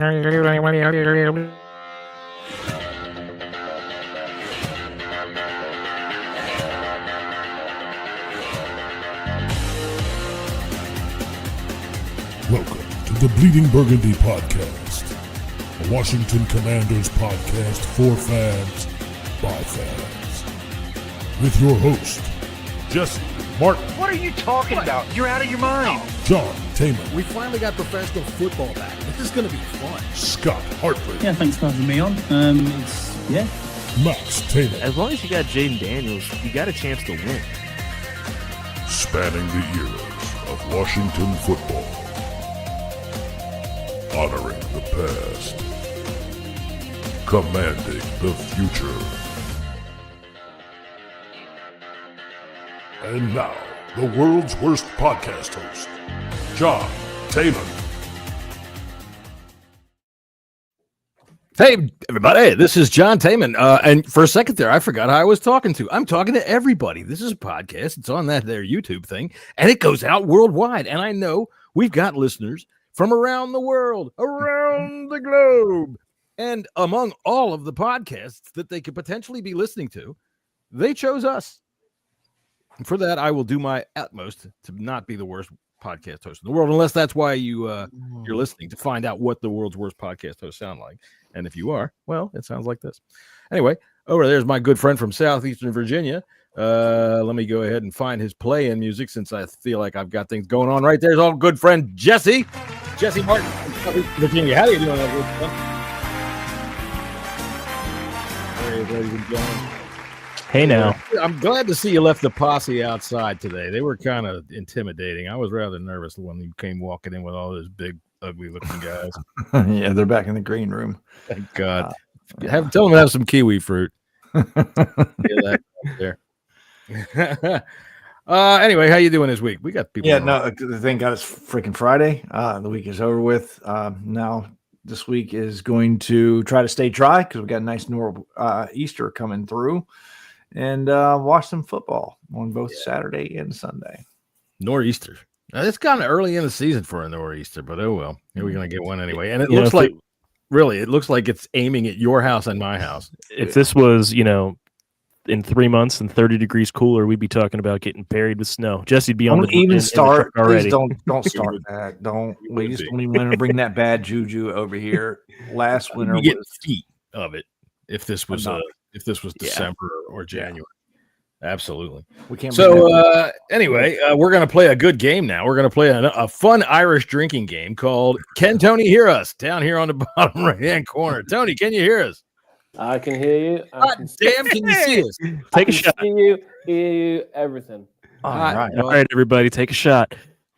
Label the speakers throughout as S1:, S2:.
S1: Welcome to the Bleeding Burgundy podcast, a Washington Commanders podcast for fans, by fans. With your host, Jessy, Martin.
S2: What are you talking about? You're out of your mind.
S1: John Taman.
S3: We finally got professional football back. This is going to be fun.
S1: Scott Hartley.
S4: Yeah, thanks for having me on.
S1: Max Taylor.
S5: As long as you got Jaden Daniels, you got a chance to win.
S1: Spanning the eras of Washington football. Honoring the past. Commanding the future. And now, the world's worst podcast host, John Taman.
S3: Hey, everybody, this is John Taman. And for a second there, I forgot who I was talking to. I'm talking to everybody. This is a podcast. It's on that there YouTube thing, and it goes out worldwide. And I know we've got listeners from around the world, around the globe. And among all of the podcasts that they could potentially be listening to, they chose us. And for that, I will do my utmost to not be the worst podcast host in the world, unless that's why you're listening, to find out what the world's worst podcast hosts sound like. And if you are, well, it sounds like this. Anyway, over there's my good friend from southeastern Virginia. Let me go ahead and find his play-in music, since I feel like I've got things going on right there. There's our good friend Jessy Martin from southeastern Virginia. How are you doing, everyone?
S5: Hey now.
S3: I'm glad to see you left the posse outside today. They were kind of intimidating. I was rather nervous when you came walking in with all those big, ugly-looking guys.
S6: Yeah, they're back in the green room.
S3: Thank God. Tell them to have some kiwi fruit. That there. Anyway, how you doing this week? We got people.
S6: Yeah, no, thank God it's freaking Friday. The week is over with. Now this week is going to try to stay dry because we got a nice Easter coming through, and watch some football on both Saturday and Sunday.
S3: Nor'easter. Now, it's kind of early in the season for a nor'easter, but oh well. We're going to get one anyway. And it looks like, really, it looks like it's aiming at your house and my house.
S5: If this was, in 3 months and 30 degrees cooler, we'd be talking about getting buried with snow. Jesse'd be on
S6: start
S5: already.
S6: Please don't start that. We just don't even want to bring that bad juju over here. Last winter,
S3: you get feet of it if this was December or January. Absolutely.
S6: We can't.
S3: So anyway, we're going to play a good game now. We're going to play a fun Irish drinking game called Can Tony Hear Us? Down here on the bottom right-hand corner. Tony, can you hear us?
S7: I can hear you.
S3: Can you see us?
S5: Take a shot.
S7: Hear you, everything.
S6: All right.
S5: All right, everybody, take a shot.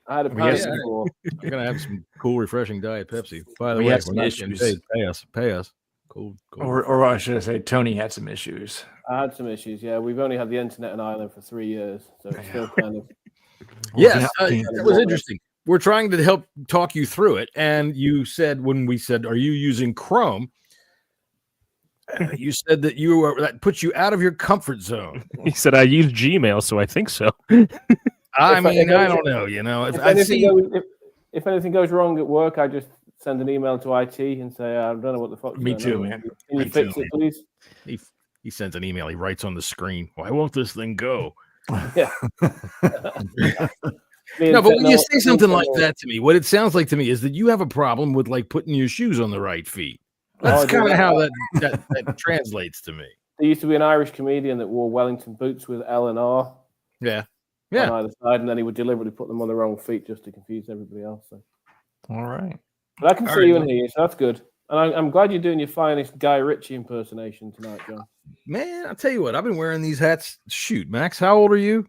S7: I had a panic before.
S3: We're going to have some cool, refreshing Diet Pepsi. By the
S6: We
S3: way,
S6: have
S3: we're
S6: some
S3: not
S6: issues.
S3: getting paid. Pay us. Cool.
S6: Or I should say, Tony had some issues.
S7: I had some issues. Yeah, we've only had the internet in Ireland for 3 years, so it's still kind of.
S3: Yes, it was interesting. We're trying to help talk you through it, and you said, when we said, "Are you using Chrome?" You said that that puts you out of your comfort zone.
S5: He said, I use Gmail, so I think so.
S3: I don't know.
S7: If anything goes wrong at work, I just send an email to IT and say, I don't know what the fuck.
S6: Me too, man.
S7: Can you fix it, please?
S3: He sends an email. He writes on the screen, "Why won't this thing go?"
S7: Yeah.
S3: No, but when you say something like that to me, what it sounds like to me is that you have a problem with like putting your shoes on the right feet. That's kind of how that translates to me.
S7: There used to be an Irish comedian that wore Wellington boots with L and R.
S3: Yeah.
S7: On either side, and then he would deliberately put them on the wrong feet just to confuse everybody else. So.
S6: All right.
S7: But I can see you and hear you, so that's good. And I'm glad you're doing your finest Guy Ritchie impersonation tonight, John.
S3: Man, I'll tell you what, I've been wearing these hats. Shoot, Max, how old are you?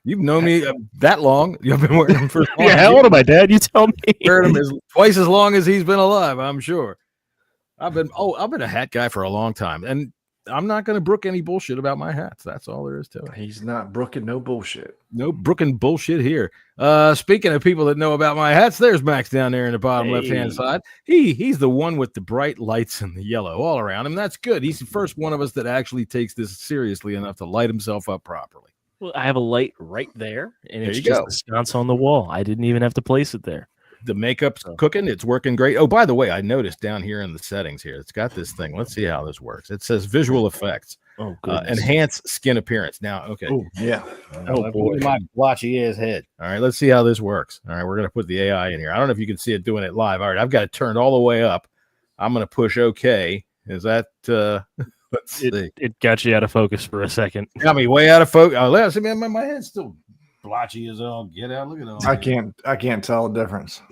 S3: You've known me that long. You've been wearing them for long.
S5: Yeah, how old am I, Dad? You tell me.
S3: Wearing them twice as long as he's been alive, I'm sure. I've been a hat guy for a long time, and I'm not going to brook any bullshit about my hats. That's all there is to it.
S6: He's not brooking no bullshit.
S3: No brooking bullshit here. Speaking of people that know about my hats, there's Max down there in the bottom left-hand side. He's the one with the bright lights and the yellow all around him. That's good. He's the first one of us that actually takes this seriously enough to light himself up properly.
S5: Well, I have a light right there, and
S3: There
S5: it's
S3: you
S5: just
S3: go.
S5: a sconce on the wall. I didn't even have to place it there.
S3: The makeup's cooking. It's working great. Oh, by the way, I noticed down here in the settings here, it's got this thing. Let's see how this works. It says visual effects. Enhance skin appearance. Now, okay.
S6: Oh, yeah.
S3: Oh, boy. My blotchy ass head. All right, let's see how this works. All right, we're going to put the AI in here. I don't know if you can see it doing it live. All right, I've got it turned all the way up. I'm going to push OK. Is that, let's see.
S5: It got you out of focus for a second.
S3: Got me way out of focus. Oh, see, man, my head's still blotchy as all get out. Look at that.
S6: I can't tell the difference.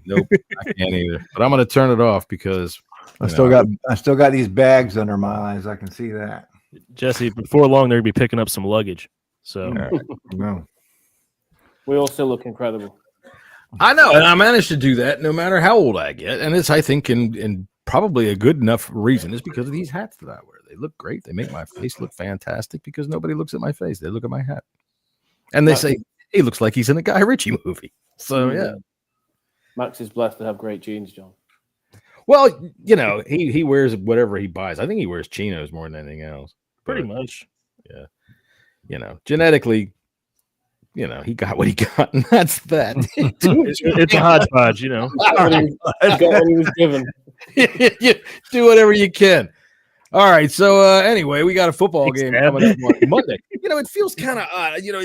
S3: Nope, I can't either. But I'm going to turn it off because
S6: I still got these bags under my eyes. I can see that.
S5: Jesse, before long, they're going to be picking up some luggage. So,
S6: No.
S7: We all still look incredible.
S3: I know, and I managed to do that no matter how old I get. And it's, I think, in probably a good enough reason is because of these hats that I wear. They look great. They make my face look fantastic because nobody looks at my face. They look at my hat. And they say, he looks like he's in a Guy Ritchie movie. So, yeah.
S7: Max is blessed to have great genes, John.
S3: Well, you know, he wears whatever he buys. I think he wears chinos more than anything else.
S5: pretty much.
S3: Yeah. You know, genetically, you know, he got what he got, and that's that.
S5: It's a hodgepodge, you know.
S7: He got what he was given.
S3: You do whatever you can. All right. So anyway, we got a football game coming up on Monday. You know, it feels kind of odd. You know,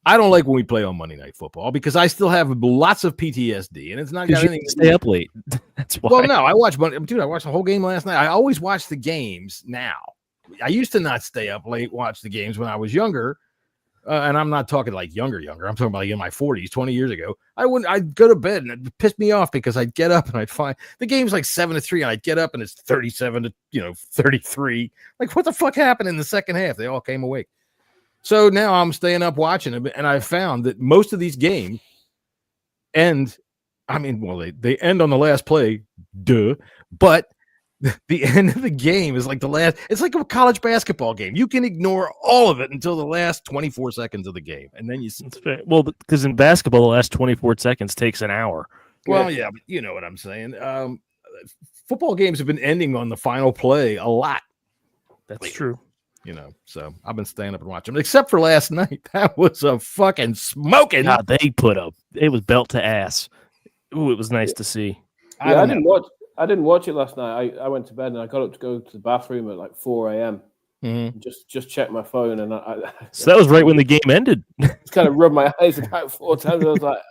S3: I don't like when we play on Monday Night Football because I still have lots of PTSD, and it's not got anything
S5: to stay up late. That's why.
S3: Well, no, I watched I watched the whole game last night. I always watch the games now. I used to not stay up late, watch the games when I was younger. And I'm not talking like younger. I'm talking about like in my 40s, 20 years ago. I'd go to bed and it pissed me off because I'd get up and I'd find the game's like 7-3 and I'd get up and it's 37-33. Like, what the fuck happened in the second half? They all came awake. So now I'm staying up watching them, and I found that most of these games end. I mean, well, they end on the last play, but the end of the game is like the last. It's like a college basketball game. You can ignore all of it until the last 24 seconds of the game, and then you.
S5: Well, because in basketball, the last 24 seconds takes an hour.
S3: Well, yeah, but you know what I'm saying. Football games have been ending on the final play a lot.
S5: That's true.
S3: You know, so I've been staying up and watching them, except for last night. That was a fucking smoking.
S5: God, it was belt to ass. Ooh, it was nice to see.
S7: Yeah, I didn't watch it last night. I went to bed and I got up to go to the bathroom at like 4 a.m.
S3: Mm-hmm.
S7: Just check my phone, and
S5: so that was right when the game ended.
S7: Just kind of rubbed my eyes about 4 times. I was like, I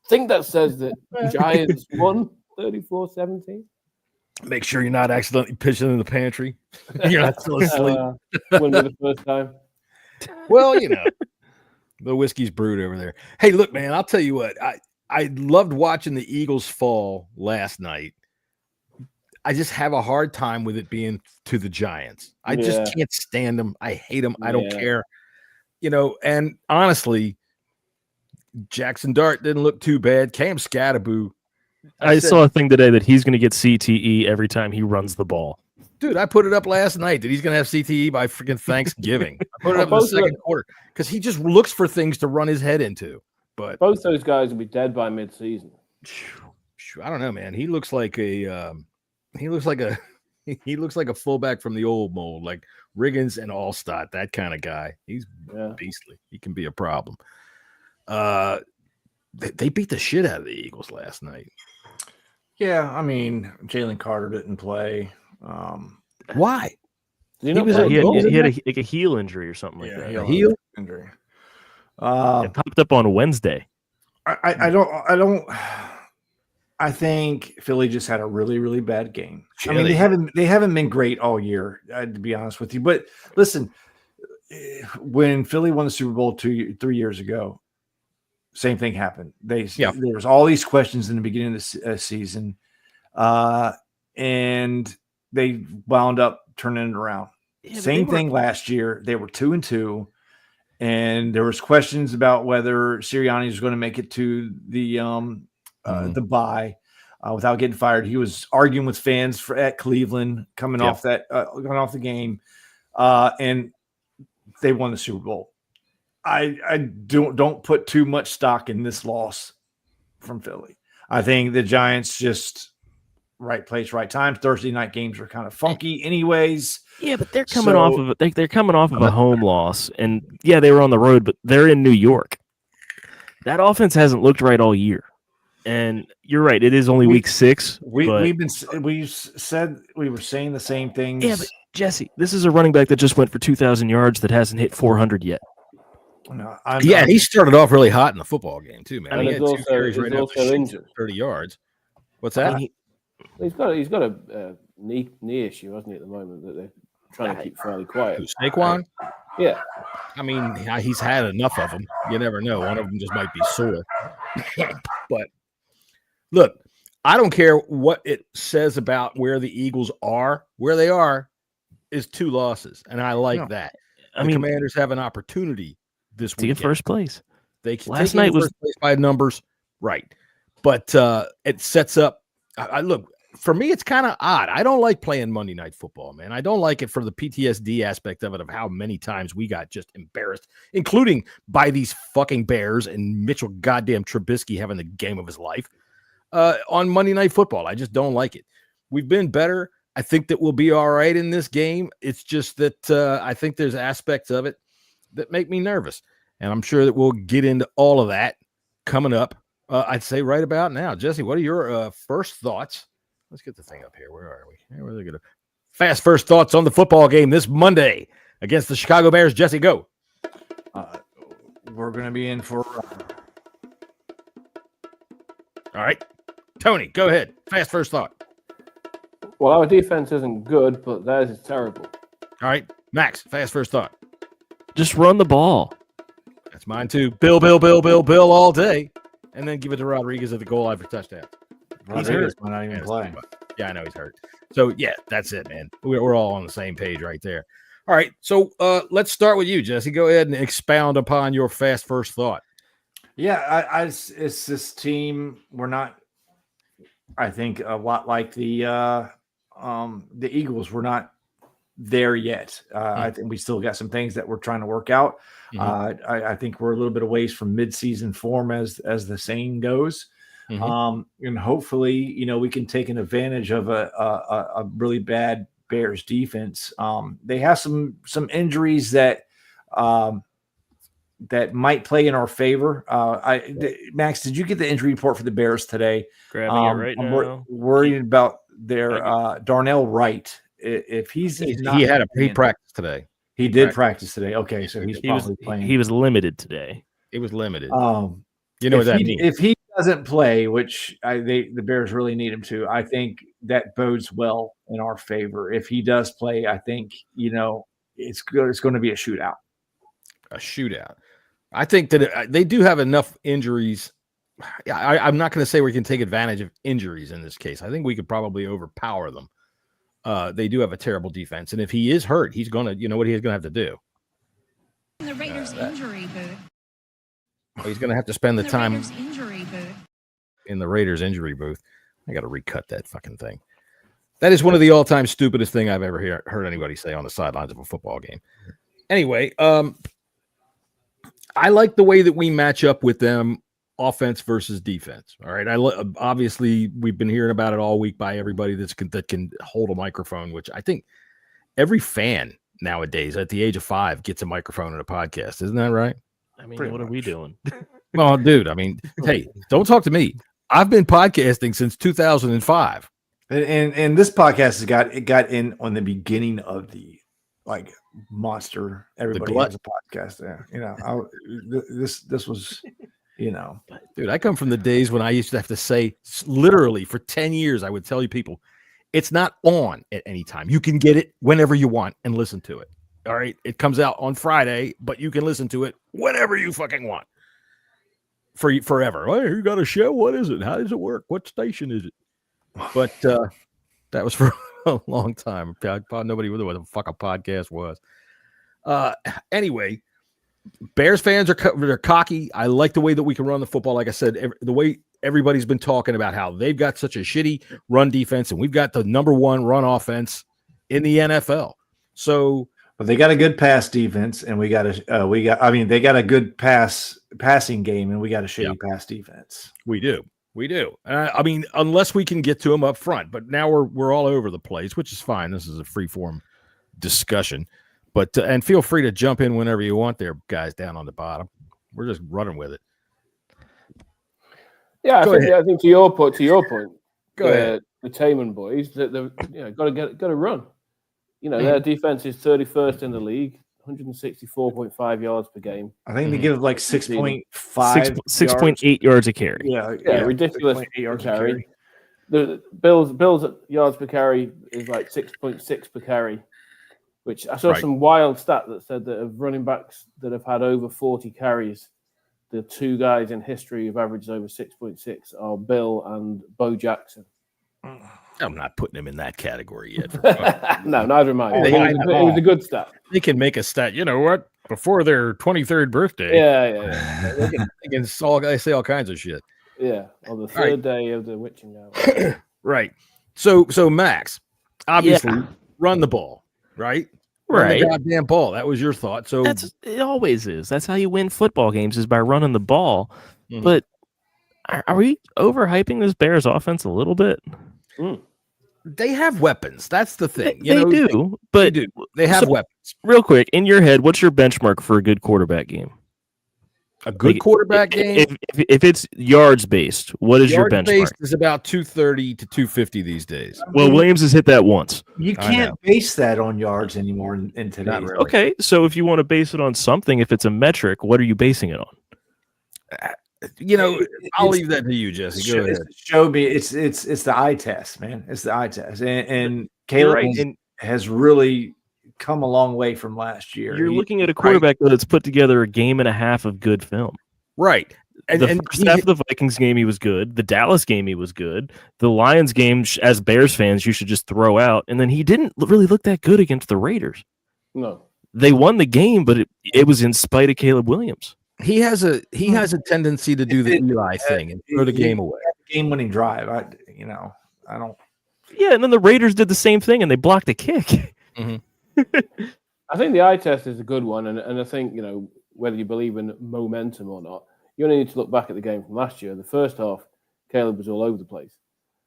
S7: think that says that Giants won 34-17.
S3: Make sure you're not accidentally pitching in the pantry. You're not still asleep.
S7: Wouldn't be the first time.
S3: Well, you know, the whiskey's brewed over there. Hey, look, man, I'll tell you what. I loved watching the Eagles fall last night. I just have a hard time with it being to the Giants. I just can't stand them. I hate them. I don't care. You know, and honestly, Jackson Dart didn't look too bad. Cam Scatterboo.
S5: I saw a thing today that he's going to get CTE every time he runs the ball.
S3: Dude, I put it up last night that he's going to have CTE by freaking Thanksgiving. I put it up in the second quarter because he just looks for things to run his head into. But
S7: both those guys will be dead by mid-season.
S3: I don't know, man. He looks like a fullback from the old mold, like Riggins and Allstott, that kind of guy. He's beastly. He can be a problem. They beat the shit out of the Eagles last night.
S6: Yeah, I mean, Jalen Carter didn't play.
S3: Why?
S5: He had a heel injury or something like that.
S3: A heel
S6: injury.
S5: It popped up on Wednesday.
S6: I think Philly just had a really, really bad game.
S3: Yeah,
S6: I mean, they haven't been great all year, to be honest with you. But listen, when Philly won the Super Bowl 3 years ago, same thing happened. There was all these questions in the beginning of the season, and they wound up turning it around. Same thing last year. They were 2-2, and there was questions about whether Sirianni was going to make it to the bye without getting fired. He was arguing with fans at Cleveland coming off the game, and they won the Super Bowl. I don't put too much stock in this loss from Philly. I think the Giants just right place, right time. Thursday night games are kind of funky anyways.
S5: Yeah, but they're coming off of it. They're coming off of a home loss, and they were on the road, but they're in New York. That offense hasn't looked right all year. And you're right. It is only week 6.
S6: We said we were saying the same things.
S5: Yeah, but Jesse, this is a running back that just went for 2,000 yards that hasn't hit 400 yet.
S6: No,
S3: he started off really hot in the football game too, man.
S7: And
S3: He
S7: he's
S3: had 2
S7: also,
S3: carries
S7: he's
S3: right
S7: also
S3: after
S7: injured.
S3: 30 yards. What's that?
S7: He's got a knee issue, hasn't he, at the moment that they're trying to keep fairly quiet.
S3: Who, Saquon?
S7: Yeah.
S3: I mean, he's had enough of them. You never know. One of them just might be sore. But look, I don't care what it says about where the Eagles are. Where they are is 2 losses, and I like that. The Commanders have an opportunity this week
S5: to get first place.
S3: They can
S5: last
S3: take
S5: night was
S3: first place by numbers, right? But it sets up. I look, for me, it's kind of odd. I don't like playing Monday Night Football, man. I don't like it for the PTSD aspect of it, of how many times we got just embarrassed, including by these fucking Bears and Mitchell goddamn Trubisky having the game of his life on Monday Night Football. I just don't like it. We've been better. I think that we'll be all right in this game. It's just that I think there's aspects of it that make me nervous. And I'm sure that we'll get into all of that coming up, I'd say right about now. Jesse, what are your first thoughts? Let's get the thing up here. Where are we? Where are they going to? Fast first thoughts on the football game this Monday against the Chicago Bears. Jesse, go.
S6: We're going to be in for...
S3: All right. Tony, go ahead. Fast first thought.
S7: Well, our defense isn't good, but theirs is terrible.
S3: All right. Max, fast first thought.
S5: Just run the ball.
S3: That's mine too. Bill all day. And then give it to Rodriguez at the goal line for touchdown.
S6: Rodriguez might not even play.
S3: Yeah, I know he's hurt. So, yeah, that's it, man. We're all on the same page right there. All right, so let's start with you, Jesse. Go ahead and expound upon your fast first thought.
S6: Yeah, it's this team. We're not, I think, a lot like the Eagles. We're not there yet. I think we still got some things that we're trying to work out. I think we're a little bit a ways from mid-season form, as the saying goes. And hopefully, we can take an advantage of a really bad Bears defense. They have some injuries that might play in our favor. Max, did you get the injury report for the Bears today?
S5: Grabbing it right now.
S6: I'm worried about their Darnell Wright. If he
S3: practiced today.
S6: He did practice today. Okay, so he's probably playing.
S5: He was limited today.
S3: It was limited.
S6: You know what that means. If he doesn't play, which the Bears really need him to, I think that bodes well in our favor. If he does play, I think it's good. It's going to be a shootout.
S3: A shootout. I think that they do have enough injuries. I'm not going to say we can take advantage of injuries in this case. I think we could probably overpower them. They do have a terrible defense, and if he is hurt, he's going to, what he's going to have to do.
S4: In the Raiders injury booth.
S3: Well, he's going to have to spend the time in the Raiders injury booth. I got to recut that fucking thing. That is one of the all-time stupidest thing I've ever heard anybody say on the sidelines of a football game. Anyway, I like the way that we match up with them, offense versus defense. All right. Obviously, we've been hearing about it all week by everybody that can hold a microphone, which I think every fan nowadays at the age of 5 gets a microphone and a podcast. Isn't that right?
S5: I mean, what are we doing?
S3: Well, dude, I mean, hey, don't talk to me. I've been podcasting since 2005.
S6: And this podcast has got in on the beginning of the monster. Everybody has a podcast there. This was,
S3: Dude, I come from the days when I used to have to say, literally for 10 years, I would tell you people, it's not on at any time. You can get it whenever you want and listen to it. All right. It comes out on Friday, but you can listen to it whenever you fucking want. Forever. Well, you got a show? What is it? How does it work? What station is it? But that was for a long time. Nobody knew what the fuck a podcast was. Anyway, Bears fans they're cocky. I like the way that we can run the football. Like I said, the way everybody's been talking about how they've got such a shitty run defense, and we've got the number 1 run offense in the NFL. So,
S6: but they got a good pass defense, and they got a good passing game, and we got a shitty pass defense.
S3: We do. I mean, unless we can get to them up front, but now we're all over the place, which is fine. This is a free-form discussion. But and feel free to jump in whenever you want there, guys down on the bottom. We're just running with it.
S7: Yeah, I think to your point,
S3: Go ahead.
S7: the Taman boys, that got to run. Their defense is 31st in the league, 164.5 yards per game.
S6: I think they give like 6.5
S5: 6.8 yards a carry.
S6: Yeah,
S7: ridiculous
S6: 6.8 yards
S7: per
S6: a
S7: carry.
S6: carry.
S7: The Bills yards per carry is like 6.6 per carry, which I saw some wild stat that said that of running backs that have had over 40 carries, the two guys in history who've averaged over 6.6 are Bill and Bo Jackson.
S3: I'm not putting him in that category yet.
S7: No, neither am I. It was a good stat.
S3: They can make a stat. You know what? Before their 23rd birthday.
S7: Yeah.
S3: They can say all kinds of shit.
S7: Yeah, on the third day of the witching hour.
S3: Right. So Max, obviously, run the ball, right? Run the goddamn ball. That was your thought. So
S5: it always is. That's how you win football games, is by running the ball. Mm-hmm. But are we overhyping this Bears offense a little bit?
S3: They have weapons. That's the thing.
S5: They do.
S3: They have weapons.
S5: Real quick, in your head, what's your benchmark for a good quarterback game?
S3: A good quarterback game?
S5: If it's yards based, what is your benchmark?
S3: Yards based is about 230 to 250 these days.
S5: Well, Williams has hit that once.
S6: You can't base that on yards anymore in today.
S3: Really.
S5: Okay, so if you want to base it on something, if it's a metric, what are you basing it on?
S3: I'll leave that to you, Jesse. Go ahead.
S6: Show me. It's the eye test, man. It's the eye test, and Caleb has really come a long way from last year.
S5: You're looking at a quarterback that's put together a game and a half of good film.
S3: Right.
S5: And the first half of the Vikings game, he was good. The Dallas game, he was good. The Lions game, as Bears fans, you should just throw out. And then he didn't really look that good against the Raiders.
S7: No.
S5: They won the game, but it was in spite of Caleb Williams.
S3: He has a tendency to do the Eli thing and throw the game away.
S6: Game-winning drive. I don't.
S5: Yeah, and then the Raiders did the same thing, and they blocked a kick.
S3: Mm-hmm.
S7: I think the eye test is a good one, and I think whether you believe in momentum or not, you only need to look back at the game from last year. The first half, Caleb was all over the place.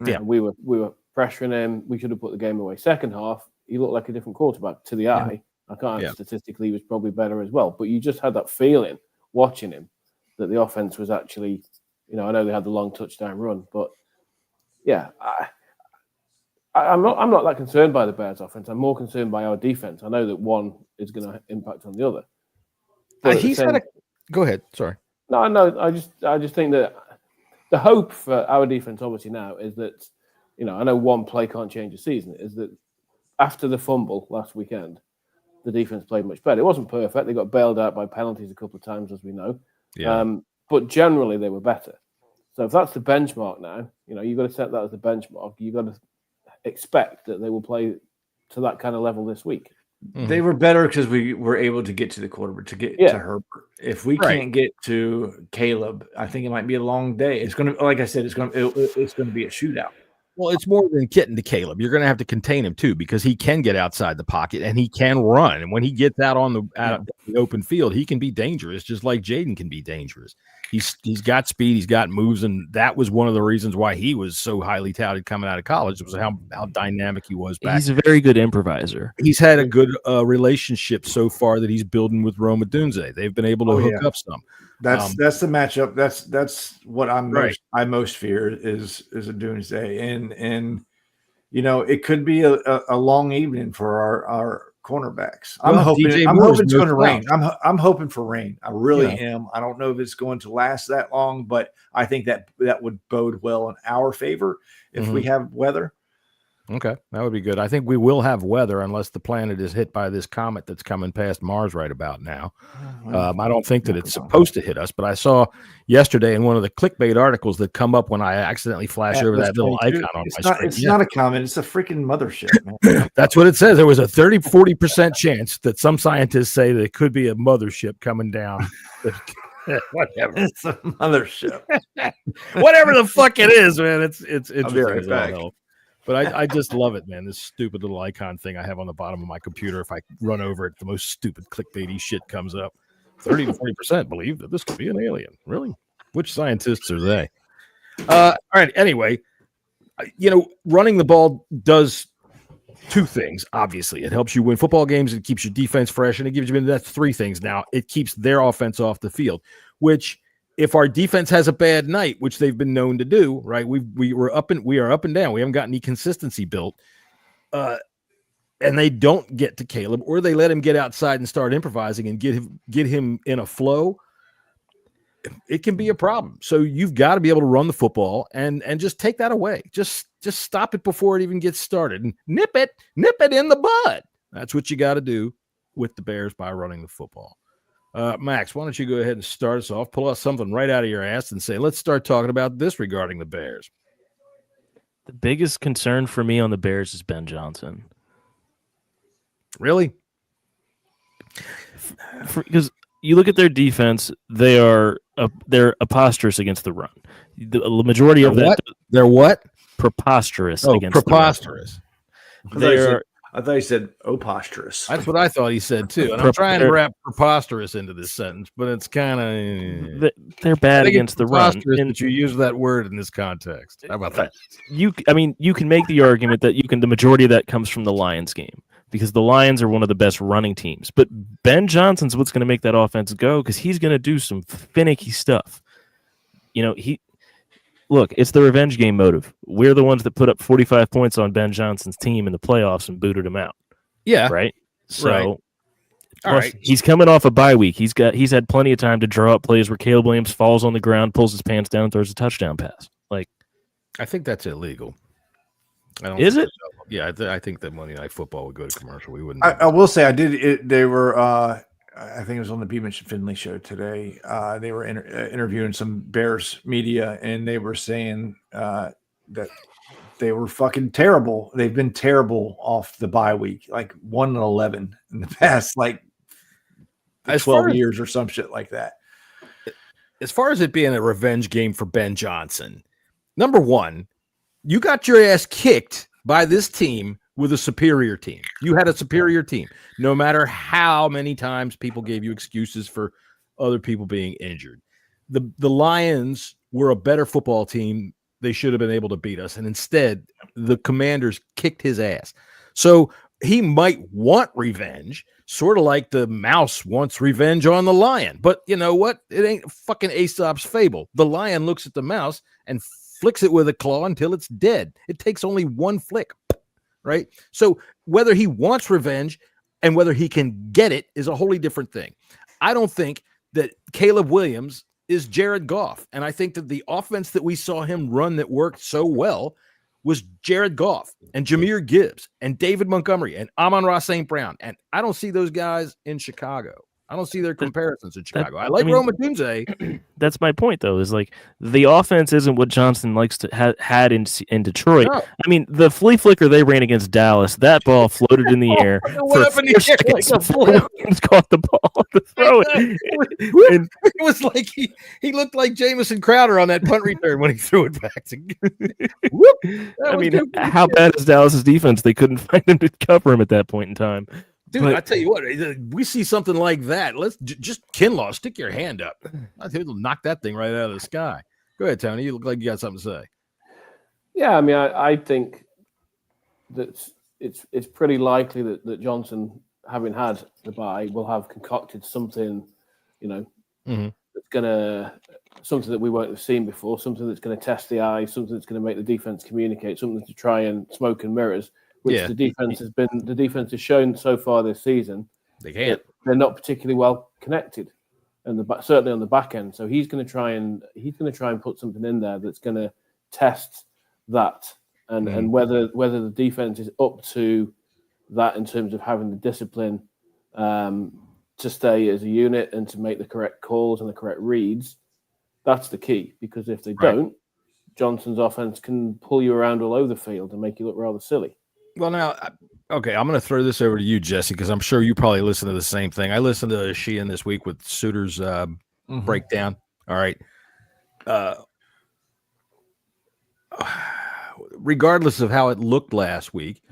S3: Yeah,
S7: and we were pressuring him. We should have put the game away. Second half, he looked like a different quarterback to the eye. I can't statistically, he was probably better as well, but you just had that feeling watching him that the offense was actually, I know they had the long touchdown run, but yeah, I'm not that concerned by the Bears offense. I'm more concerned by our defense. I know that one is going to impact on the other.
S3: Go ahead. Sorry.
S7: No. I just think that the hope for our defense, obviously now, is that I know one play can't change a season. Is that after the fumble last weekend, the defense played much better. It wasn't perfect. They got bailed out by penalties a couple of times, as we know.
S3: Yeah.
S7: But generally, they were better. So if that's the benchmark now, you've got to set that as the benchmark. You've got to expect that they will play to that kind of level this week.
S6: Mm-hmm. They were better because we were able to get to the quarterback, to get to Herbert. If we can't get to Caleb, I think it might be a long day. It's going to, like I said, it's going to be a shootout.
S3: Well, it's more than getting to Caleb. You're going to have to contain him too, because he can get outside the pocket and he can run. And when he gets out on the open field, he can be dangerous, just like Jaden can be dangerous. He's got speed, he's got moves, and that was one of the reasons why he was so highly touted coming out of college. Was how dynamic he was back.
S5: He's a very good improviser.
S3: He's had a good relationship so far that he's building with Rome Odunze. They've been able to hook up some.
S6: That's the matchup. That's what I most fear is a Doomsday, and it could be a long evening for our cornerbacks. I'm hoping it's going to rain. I'm hoping for rain. I really am. I don't know if it's going to last that long, but I think that would bode well in our favor if we have weather.
S3: Okay, that would be good. I think we will have weather unless the planet is hit by this comet that's coming past Mars right about now. I don't think that it's supposed to hit us, but I saw yesterday in one of the clickbait articles that come up when I accidentally flash over that little icon on my screen.
S6: It's not a comet. It's a freaking mothership, man.
S3: That's what it says. There was a 40% chance that some scientists say that it could be a mothership coming down. Whatever.
S6: It's a mothership.
S3: Whatever the fuck it is, man. It's interesting.
S6: I'll be right back.
S3: But I just love it, man. This stupid little icon thing I have on the bottom of my computer. If I run over it, the most stupid clickbaity shit comes up. 30 to 40% believe that this could be an alien. Really? Which scientists are they? All right. Anyway, running the ball does two things. Obviously, it helps you win football games. It keeps your defense fresh, and it gives you. That's three things. Now it keeps their offense off the field, which if our defense has a bad night, which they've been known to do, right? We are up and down. We haven't got any consistency built. And they don't get to Caleb, or they let him get outside and start improvising and get him in a flow, it can be a problem. So you've got to be able to run the football and just take that away. Just stop it before it even gets started and nip it in the bud. That's what you got to do with the Bears by running the football. Max, why don't you go ahead and start us off? Pull out something right out of your ass and say, let's start talking about this regarding the Bears.
S5: The biggest concern for me on the Bears is Ben Johnson.
S3: Really?
S5: Because you look at their defense, they're preposterous against the run. The majority of that,
S3: they're what?
S5: Preposterous against
S3: preposterous.
S6: I thought he said preposterous.
S3: That's what I thought he said too. And I'm trying to wrap preposterous into this sentence, but it's kind of
S5: they're bad against the run.
S3: And you use that word in this context. How about that?
S5: You can make the argument that the majority of that comes from the Lions game, because the Lions are one of the best running teams. But Ben Johnson's what's going to make that offense go, because he's going to do some finicky stuff. Look, it's the revenge game motive. We're the ones that put up 45 points on Ben Johnson's team in the playoffs and booted him out.
S3: Yeah.
S5: Right? So
S3: right. All right.
S5: He's coming off a bye week. He's had plenty of time to draw up plays where Caleb Williams falls on the ground, pulls his pants down, and throws a touchdown pass.
S3: I think that's illegal.
S5: Is it?
S3: So. Yeah, I think that Monday Night Football would go to commercial. We wouldn't.
S6: I will say I did it. They were. I think it was on the Beamish and Finley show today. They were interviewing some Bears media, and they were saying that they were fucking terrible. They've been terrible off the bye week, like 1-11 in the past, 12 years or some shit like that.
S3: As far as it being a revenge game for Ben Johnson, number one, you got your ass kicked by this team with a superior team. You had a superior team, no matter how many times people gave you excuses for other people being injured. The Lions were a better football team. They should have been able to beat us. And instead, the Commanders kicked his ass. So he might want revenge, sort of like the mouse wants revenge on the lion. But you know what? It ain't fucking Aesop's fable. The lion looks at the mouse and flicks it with a claw until it's dead. It takes only one flick. Right? So whether he wants revenge and whether he can get it is a wholly different thing. I don't think that Caleb Williams is Jared Goff. And I think that the offense that we saw him run that worked so well was Jared Goff and Jahmyr Gibbs and David Montgomery and Amon-Ra St. Brown. And I don't see those guys in Chicago. I don't see their comparisons in Chicago. I like Roma Dunze.
S5: That's my point, though, is the offense isn't what Johnson likes to had in Detroit. No. I mean, the flea flicker they ran against Dallas, that ball floated in the air. Williams caught the ball to throw it.
S3: It was like he looked like Jamison Crowder on that punt return when he threw it back.
S5: How bad is Dallas's defense? They couldn't find him to cover him at that point in time.
S3: Dude, I tell you what, we see something like that. Let's just Kinlaw, stick your hand up. I think it'll knock that thing right out of the sky. Go ahead, Tony. You look like you got something to say.
S7: Yeah, I think that it's pretty likely that Johnson, having had the bye, will have concocted something, that's something that we won't have seen before, something that's going to test the eye, something that's going to make the defense communicate, something to try and smoke and mirrors. Which the defense has shown so far this season. They're not particularly well connected, and certainly on the back end. So he's going to try and put something in there that's going to test that, and whether the defense is up to that in terms of having the discipline to stay as a unit and to make the correct calls and the correct reads. That's the key, because if they don't, Johnson's offense can pull you around all over the field and make you look rather silly.
S3: Well, now, okay, I'm going to throw this over to you, Jesse, because I'm sure you probably listen to the same thing. I listened to Sheehan this week with Suter's breakdown. All right. Regardless of how it looked last week,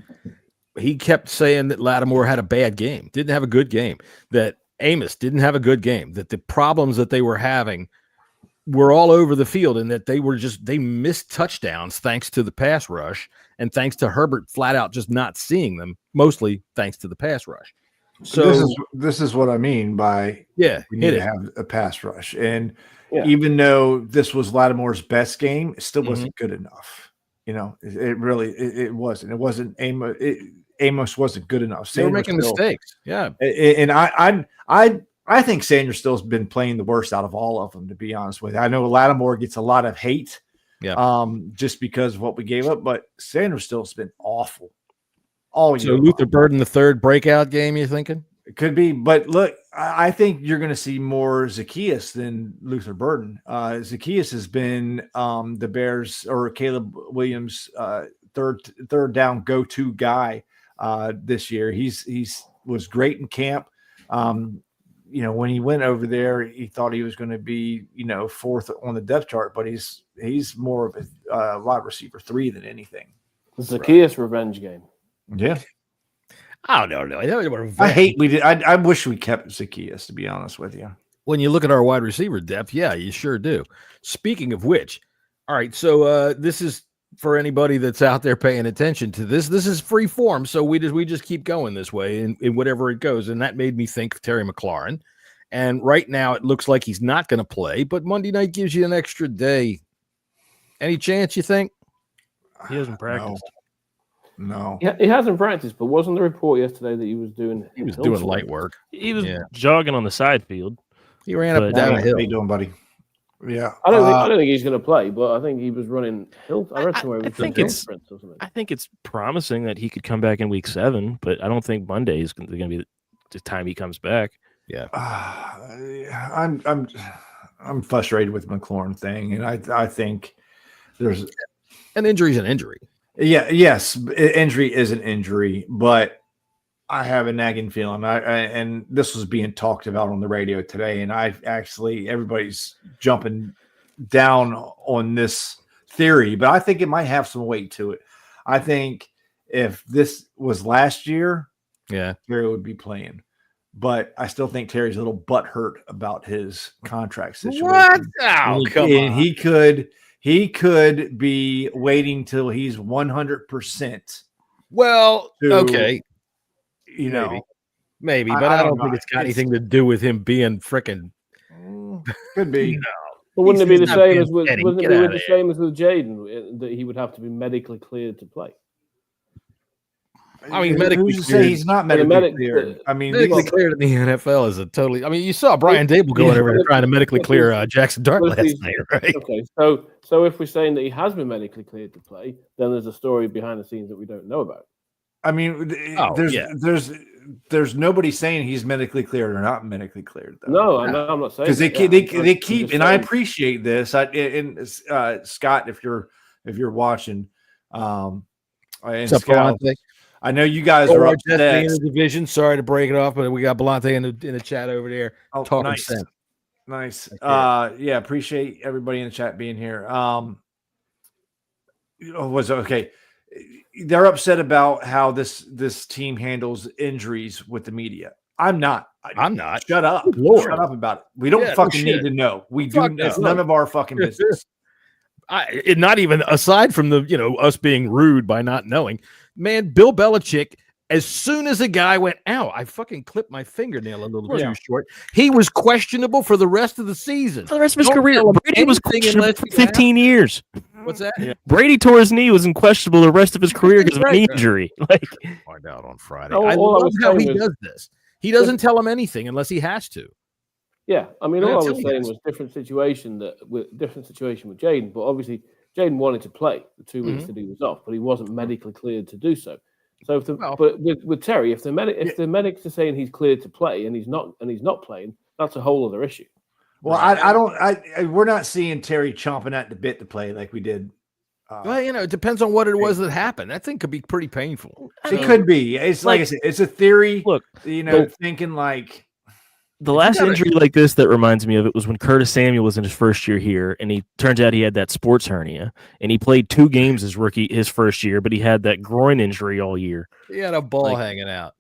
S3: he kept saying that Lattimore had a bad game, didn't have a good game, that Amos didn't have a good game, that the problems that they were having were all over the field, and that they missed touchdowns thanks to the pass rush and thanks to Herbert flat out just not seeing them, mostly thanks to the pass rush. So
S6: this is what I mean by
S3: yeah,
S6: we
S3: hit
S6: need
S3: it.
S6: to have a pass rush. And
S7: Yeah.
S6: even though this was Lattimore's best game, it still
S3: Mhm.
S6: wasn't good enough. You know, it really it wasn't. It wasn't Amos. Amos wasn't good enough.
S3: They were
S6: Sanders
S3: making
S6: still-
S3: mistakes. Yeah.
S6: and I think Sanders still's been playing the worst out of all of them, to be honest with you. I know Lattimore gets a lot of hate, just because of what we gave up, but Sanders still's been awful all
S3: So
S6: year.
S3: Luther Burden, the third breakout game, you're thinking?
S6: It could be, but look, I think you're going to see more Zacchaeus than Luther Burden. Zacchaeus has been the Bears or Caleb Williams' third down go-to guy this year. He's was great in camp. You know, when he went over there, he thought he was going to be, you know, fourth on the depth chart, but he's more of a wide receiver 3 than anything.
S7: The Zacchaeus revenge game.
S6: Yeah.
S3: I don't know.
S6: I hate we did. I wish we kept Zacchaeus, to be honest with you.
S3: When you look at our wide receiver depth, yeah, you sure do. Speaking of which, all right, so this is for anybody that's out there paying attention to this. This is free form, so we just keep going this way in whatever it goes, and that made me think of Terry McLaurin. And right now, it looks like he's not going to play, but Monday night gives you an extra day. Any chance you think?
S5: He hasn't practiced.
S6: No.
S7: Yeah, he hasn't practiced, but wasn't the report yesterday that he was doing?
S3: He was doing light work.
S5: He was jogging on the side field.
S3: He ran up and down a hill.
S6: How you doing, buddy? Yeah.
S7: I don't think he's going to play, but I think he was running. I read somewhere.
S5: I think it's promising that he could come back in week 7, but I don't think Monday is going to be the time he comes back.
S3: Yeah.
S6: I'm frustrated with the McLaurin thing, and I think there's
S3: an injury's an injury.
S6: Yeah. Yes. Injury is an injury, but I have a nagging feeling. And this was being talked about on the radio today, and everybody's jumping down on this theory, but I think it might have some weight to it. I think if this was last year, Terry would be playing. But I still think Terry's a little butthurt about his contract situation.
S3: What? Oh, come on.
S6: He could be waiting till he's 100%.
S3: Well, okay.
S6: You know,
S3: maybe, but I don't think it's got anything to do with him being freaking.
S6: Could be.
S3: No.
S7: But wouldn't it be the same as with Jaden that he would have to be medically cleared to play?
S3: I mean, medically
S6: cleared.
S3: Say
S6: he's not medically cleared. I mean,
S3: medically cleared in the NFL is a totally. I mean, you saw Brian Dable going over there trying to medically clear Jackson Dart last night, right?
S7: Okay, so if we're saying that he has been medically cleared to play, then there's a story behind the scenes that we don't know about.
S6: I mean, there's nobody saying he's medically cleared or not medically cleared. Though.
S7: No, I'm not saying
S6: because they keep, and I appreciate this. Scott, if you're watching, and Scott, I know you guys are upset.
S3: In the division. Sorry to break it off, but we got Belante in the chat over there talking
S6: nice.
S3: sense.
S6: Nice. Yeah, appreciate everybody in the chat being here. Okay. They're upset about how this team handles injuries with the media. I'm not. Shut up.
S3: Lord.
S6: Shut up about it. We don't fucking need to know. We do. It's none of our fucking business.
S3: Not even aside from the us being rude by not knowing. Man, Bill Belichick, as soon as a guy went, ow, I fucking clipped my fingernail a little too short. He was questionable for the rest of the season.
S5: For the rest of his career. Brady was questionable for 15 years.
S3: What's that? Yeah.
S5: Brady tore his knee, was questionable the rest of his career because of a knee injury.
S3: Find out on Friday. I love how he does this. He doesn't tell him anything unless he has to.
S7: Yeah, I mean, all I was saying was different situation with Jaden, but obviously Jaden wanted to play the 2 weeks that he was off, but he wasn't medically cleared to do so. So, but with Terry, if the medics are saying he's cleared to play and he's not playing, that's a whole other issue.
S6: Well, we're not seeing Terry chomping at the bit to play like we did.
S3: Well, it depends on what it was that happened. That thing could be pretty painful.
S6: It could be. It's like I said, it's a theory.
S5: Look,
S6: thinking like
S5: the last injury like this that reminds me of it was when Curtis Samuel was in his first year here, and he turns out he had that sports hernia, and he played 2 games his first year, but he had that groin injury all year.
S3: He had a ball hanging out.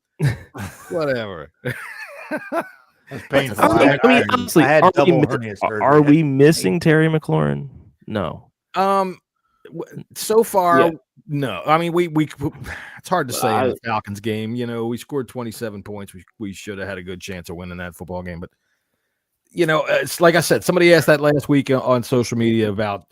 S3: Whatever.
S6: That's painful.
S5: I mean, honestly, are we missing Terry McLaurin? No.
S3: So far, No, I mean we it's hard to say in the Falcons game. You know, we scored 27 points. We should have had a good chance of winning that football game. But you know, it's like I said. Somebody asked that last week on social media about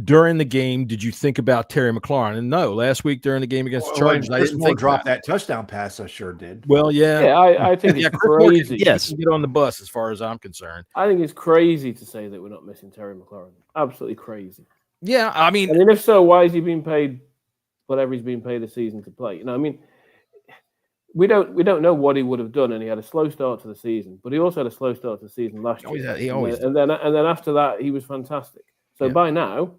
S3: during the game. Did you think about Terry McLaurin? And no, last week during the game against the Chargers, I didn't think
S6: drop that touchdown pass. I sure did.
S3: Well, yeah,
S7: I think it's crazy.
S3: Yes, get on the bus as far as I'm concerned.
S7: I think it's crazy to say that we're not missing Terry McLaurin. Absolutely crazy.
S3: Yeah, I mean,
S7: if so, why is he being paid whatever he's being paid this season to play? You know, I mean, we don't know what he would have done, and he had a slow start to the season, but he also had a slow start to the season last year.
S3: He always
S7: and then after that, he was fantastic. So by now,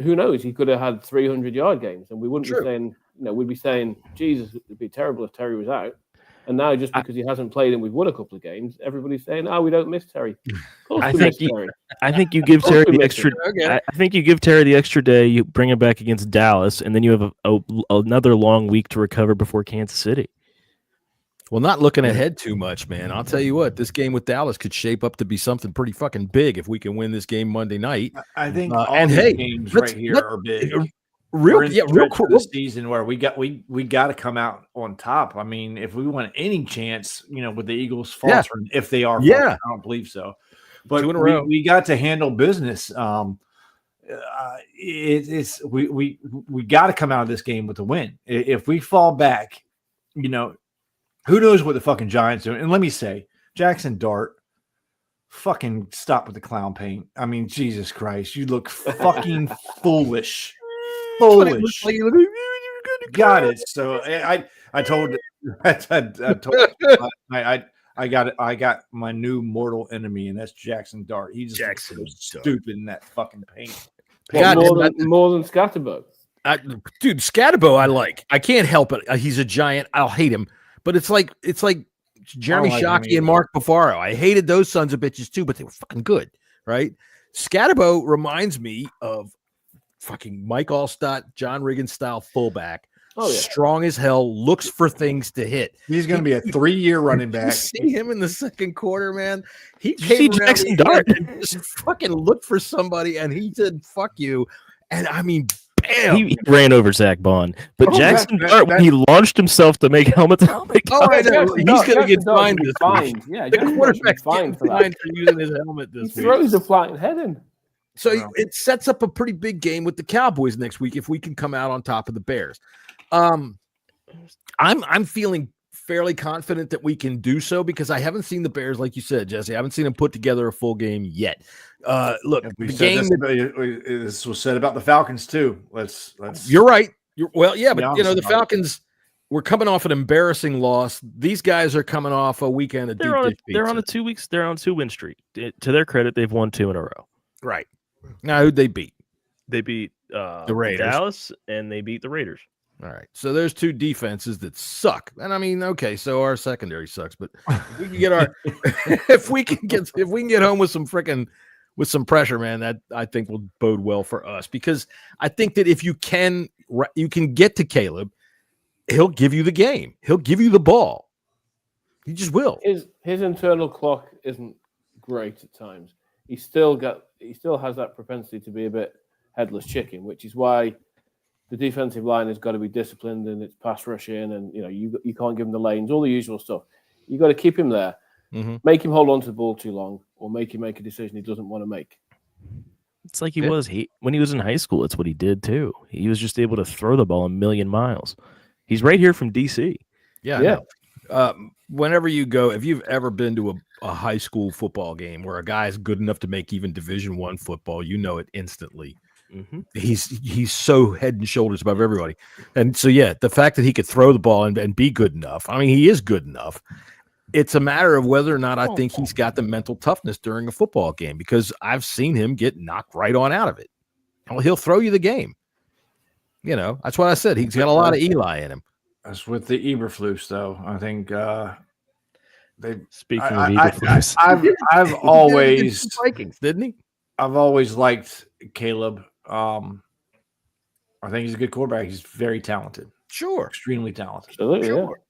S7: who knows? He could have had 300-yard games, and we wouldn't be saying, we'd be saying, Jesus, it'd be terrible if Terry was out. And now, just because he hasn't played and we've won a couple of games, everybody's saying, "Oh, we don't miss Terry."
S5: I think you give Terry the extra. I think you give Terry the extra day. You bring him back against Dallas, and then you have another long week to recover before Kansas City.
S3: Well, not looking ahead too much, man. I'll tell you what, this game with Dallas could shape up to be something pretty fucking big if we can win this game Monday night.
S6: I think all these games right here are big.
S3: Real cool
S6: this season where we got to come out on top. I mean, if we want any chance, with the Eagles faltering, if they are, faltering, I don't believe so. But we got to handle business. We got to come out of this game with a win. If we fall back, who knows what the fucking Giants do? And let me say, Jackson Dart, fucking stop with the clown paint. I mean, Jesus Christ, you look fucking foolish. Foolish. Got it. So I told I got my new mortal enemy, and that's Jackson Dart. He's just so stupid in that fucking paint.
S7: More than Scatterbo.
S3: Dude, Scatterbo I like. I can't help it. He's a giant. I'll hate him. But it's like Jeremy Shockey and Mark Bavaro. I hated those sons of bitches too, but they were fucking good, right? Scatterbo reminds me of fucking Mike Allstott, John Riggins style fullback. Strong as hell, looks for things to hit.
S6: He's going to be a 3-year running back.
S3: See him in the second quarter, man. He
S5: came around
S3: Jackson Dart and just fucking looked for somebody, and he said, "Fuck you." And I mean, bam!
S5: He ran over Zach Bond, but Jackson Dart, when he launched himself to make helmet.
S3: I know he's going to get fined this week.
S7: Yeah,
S3: the quarterback's fined for using his helmet this week.
S7: He throws a flying head in.
S3: So it sets up a pretty big game with the Cowboys next week if we can come out on top of the Bears. I'm feeling fairly confident that we can do so because I haven't seen the Bears, like you said, Jesse. I haven't seen them put together a full game yet. Look,
S6: this was said about the Falcons too. Let's.
S3: You're right. But the Falcons. We're coming off an embarrassing loss. These guys are coming off a weekend of
S5: They're on a 2 weeks. They're on a 2-win streak. To their credit, they've won 2 in a row.
S3: Right. Now, who'd they beat?
S5: They beat
S3: the Raiders,
S5: Dallas, and they beat the Raiders.
S3: All right. So there's 2 defenses that suck. And I mean, okay, so our secondary sucks, but if we can get if we can get home with some pressure, man, that I think will bode well for us because I think that if you can get to Caleb, he'll give you the game. He'll give you the ball. He just will.
S7: His internal clock isn't great at times. He still has that propensity to be a bit headless chicken, which is why the defensive line has got to be disciplined and it's pass rushing, and you can't give him the lanes, all the usual stuff. You got to keep him there, make him hold on to the ball too long, or make him make a decision he doesn't want to make.
S5: It's like when he was in high school. It's what he did too. He was just able to throw the ball a million miles. He's right here from DC.
S3: Yeah. Whenever you go, if you've ever been to a high school football game where a guy is good enough to make even Division I football, you know it instantly. Mm-hmm. He's so head and shoulders above everybody. And so, the fact that he could throw the ball and be good enough, I mean, he is good enough. It's a matter of whether or not I think he's got the mental toughness during a football game because I've seen him get knocked right on out of it. He'll throw you the game. That's what I said. He's got a lot of Eli in him.
S6: That's with the Eberflus, though. I think
S5: Speaking of Eberflus,
S6: I've always
S3: Vikings, didn't he?
S6: I've always liked Caleb. I think he's a good quarterback. He's very talented.
S3: Sure,
S6: extremely talented.
S7: Absolutely,
S3: sure. Yeah.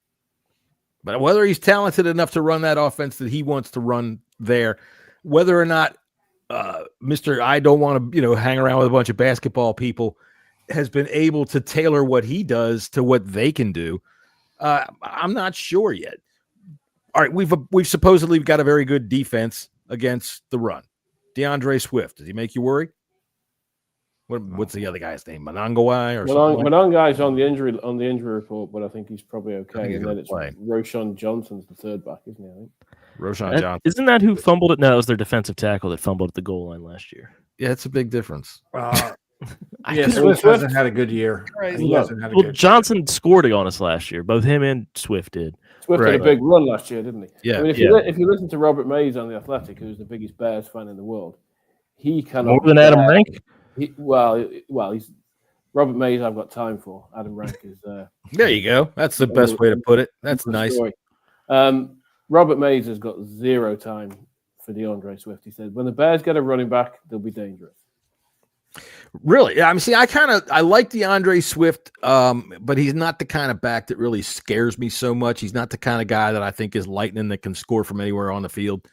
S3: But whether he's talented enough to run that offense that he wants to run there, whether or not Mr. I don't want to hang around with a bunch of basketball people. has been able to tailor what he does to what they can do. I'm not sure yet. All right, we've supposedly got a very good defense against the run. DeAndre Swift, does he make you worry? What's the other guy's name? Monongawai or something?
S7: Monongai's on the injury report, but I think he's probably okay. And then it's
S3: play.
S7: Roshan Johnson's the third back, isn't he? I think.
S3: Roshan Johnson.
S5: Isn't that who fumbled it? No, it was their defensive tackle that fumbled at the goal line last year.
S3: Yeah, it's a big difference.
S6: Swift hasn't had a good year.
S5: Johnson scored on us last year. Both him and Swift did.
S7: Swift had a big run last year, didn't he?
S3: Yeah.
S7: I mean, if you listen to Robert Mays on The Athletic, who's the biggest Bears fan in the world, he cannot
S5: more than Adam Rank.
S7: He's Robert Mays. I've got time for Adam Rank is.
S3: There you go. That's the best way to put it. That's nice.
S7: Robert Mays has got zero time for DeAndre Swift. He said, when the Bears get a running back, they'll be dangerous.
S3: Really? Yeah, I mean, see, I like DeAndre Swift, but he's not the kind of back that really scares me so much. He's not the kind of guy that I think is lightning that can score from anywhere on the field.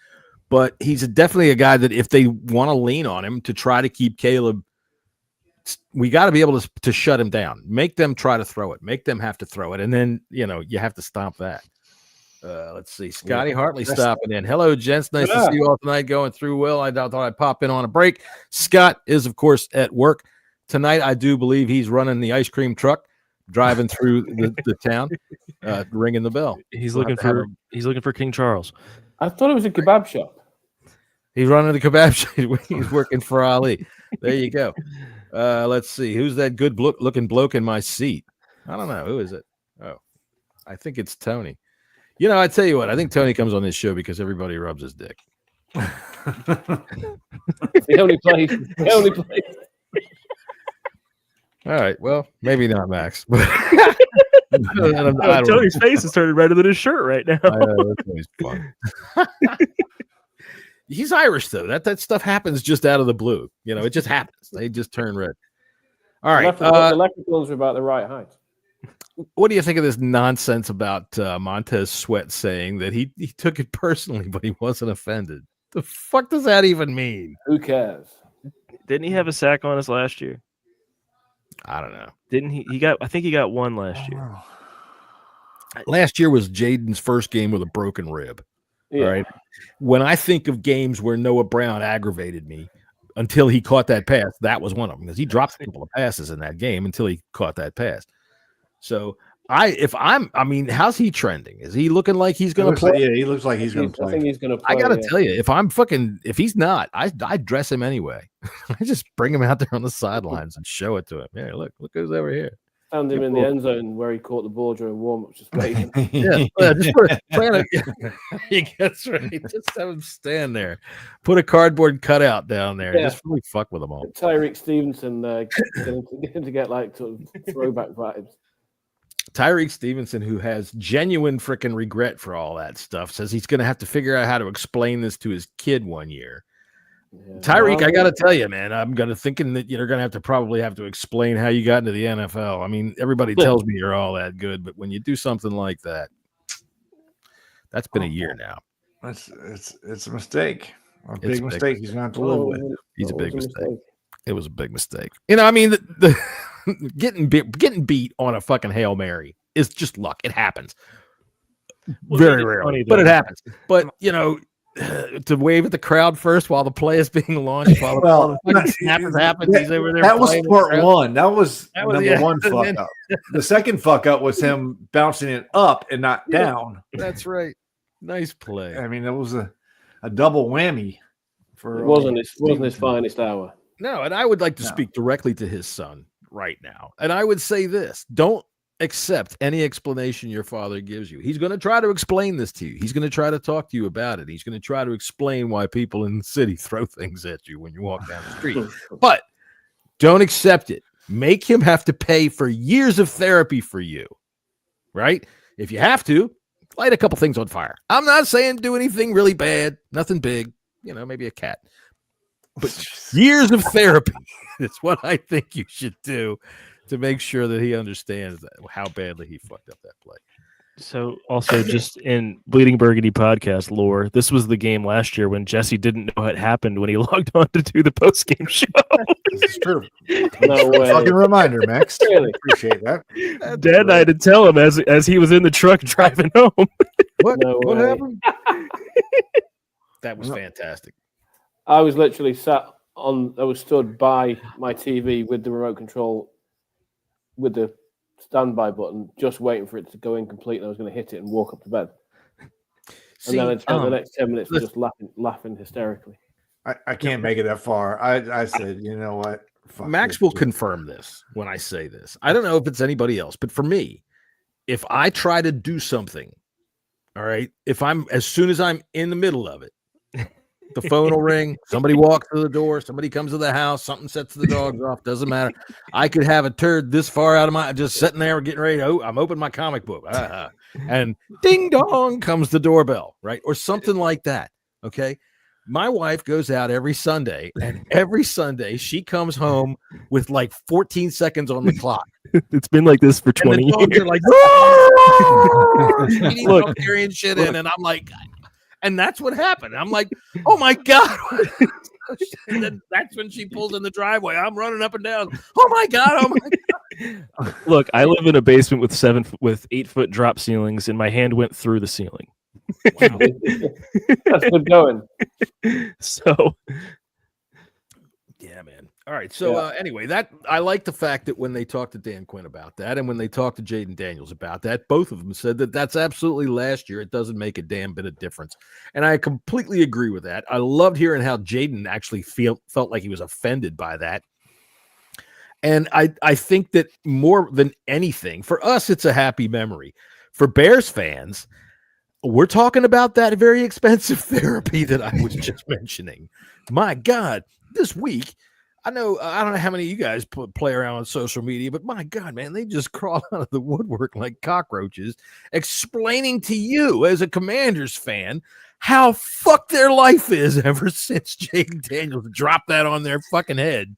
S3: But he's definitely a guy that if they want to lean on him to try to keep Caleb, we got to be able to shut him down. Make them try to throw it. Make them have to throw it. And then, you have to stop that. Let's see. Scottie Hartley stopping in. Hello, gents. Nice to see you all tonight. Going through well. I thought I'd pop in on a break. Scott is, of course, at work tonight. I do believe he's running the ice cream truck, driving through the town, ringing the bell.
S5: He's looking for King Charles.
S7: I thought it was a kebab shop.
S3: He's running the kebab shop. He's working for Ali. There you go. Let's see. Who's that good looking bloke in my seat? I don't know. Who is it? Oh, I think it's Tony. I tell you what, I think Tony comes on this show because everybody rubs his dick.
S7: He only plays.
S3: All right. Well, maybe not Max. But
S5: Tony's face is turning redder than his shirt right now.
S3: I know, that's always fun. He's Irish, though. That stuff happens just out of the blue. It just happens. They just turn red. All right.
S7: The electricals are about the right height.
S3: What do you think of this nonsense about Montez Sweat saying that he took it personally, but he wasn't offended? The fuck does that even mean?
S7: Who cares?
S5: Didn't he have a sack on us last year?
S3: I don't know.
S5: Didn't he? I think he got one last year.
S3: Last year was Jaden's first game with a broken rib.
S7: Yeah.
S3: Right. When I think of games where Noah Brown aggravated me until he caught that pass, that was one of them because he dropped a couple of passes in that game until he caught that pass. So how's he trending? Is he looking like he's going to play?
S6: Yeah, he looks like he's going to play.
S7: I think he's going to play.
S3: I got to tell you, if he's not, I dress him anyway. I just bring him out there on the sidelines and show it to him. Yeah, look who's over here.
S7: Found him in the end zone where he caught the ball during warm-ups. Just waiting.
S3: Just put that's right. Just have him stand there. Put a cardboard cutout down there. Just really fuck with them all.
S7: Tyreek Stevenson get him to get like sort of throwback vibes.
S3: Tyreek Stevenson, who has genuine freaking regret for all that stuff, says he's going to have to figure out how to explain this to his kid one year. Yeah. Tyreek, I got to tell you, man, I'm going to thinking that you're going to probably have to explain how you got into the NFL. I mean, everybody tells me you're all that good, but when you do something like that, that's been a year now.
S6: It's a mistake. A big mistake he's going to have to live with.
S3: He's a big mistake. It was a big mistake. The getting beat on a fucking Hail Mary is just luck. It happens. Very rarely, but it happens. But, to wave at the crowd first while the play is being launched, while the snap has happened, he's over there.
S6: That was part one. That was number one fuck up. The second fuck up was him bouncing it up and not down.
S3: That's right. Nice play.
S6: I mean, it was a double whammy.
S7: It wasn't his finest hour.
S3: No, and I would like to speak directly to his son right now. And I would say this: don't accept any explanation your father gives you. He's going to try to explain this to you. He's going to try to talk to you about it. He's going to try to explain why people in the city throw things at you when you walk down the street. But don't accept it. Make him have to pay for years of therapy for you, right? If you have to, light a couple things on fire. I'm not saying do anything really bad, nothing big, maybe a cat. But years of therapy is what I think you should do to make sure that he understands how badly he fucked up that play.
S5: So also just in Bleeding Burgundy podcast lore, this was the game last year when Jesse didn't know what happened when he logged on to do the post game show.
S6: This is true.
S7: No way.
S6: Fucking reminder, Max.
S7: Really?
S6: Appreciate that.
S5: Dad and I had to tell him as he was in the truck driving home.
S3: What?
S7: No
S3: What
S7: way.
S3: happened? That was fantastic.
S7: I was literally I was stood by my TV with the remote control, with the standby button, just waiting for it to go incomplete, and I was going to hit it and walk up to bed.
S3: See,
S7: And then I spent the next 10 minutes just laughing hysterically.
S6: I can't make it that far. I said, you know what? Fuck
S3: Max
S6: this
S3: will
S6: shit.
S3: confirm this when I say this. I don't know if it's anybody else, but for me, if I try to do something, all right, as soon as I'm in the middle of it, the phone will ring, somebody walks through the door, somebody comes to the house, something sets the dogs off, doesn't matter. I could have a turd this far out of just sitting there getting ready. Oh, I'm opening my comic book. And ding dong comes the doorbell, right? Or something like that. Okay. My wife goes out every Sunday, and every Sunday she comes home with like 14 seconds on the clock.
S5: It's been like this for 20
S3: and the dogs
S5: years.
S3: are like, look, carrying shit in, and I'm like, and that's what happened. I'm like, oh my God. And then that's when she pulls in the driveway. I'm running up and down. Oh my God.
S5: Look, I live in a basement with 8-foot drop ceilings, and my hand went through the ceiling.
S7: Wow. That's good going.
S5: So,
S3: yeah, man. All right. So anyway, that I like the fact that when they talked to Dan Quinn about that, and when they talked to Jaden Daniels about that, both of them said that that's absolutely last year. It doesn't make a damn bit of difference, and I completely agree with that. I loved hearing how Jaden actually felt like he was offended by that, and I think that more than anything, for us, it's a happy memory. For Bears fans, we're talking about that very expensive therapy that I was just mentioning. My God, this week. I don't know how many of you guys play around on social media, but my God, man, they just crawl out of the woodwork like cockroaches, explaining to you as a Commanders fan how fucked their life is ever since Jaden Daniels dropped that on their fucking head.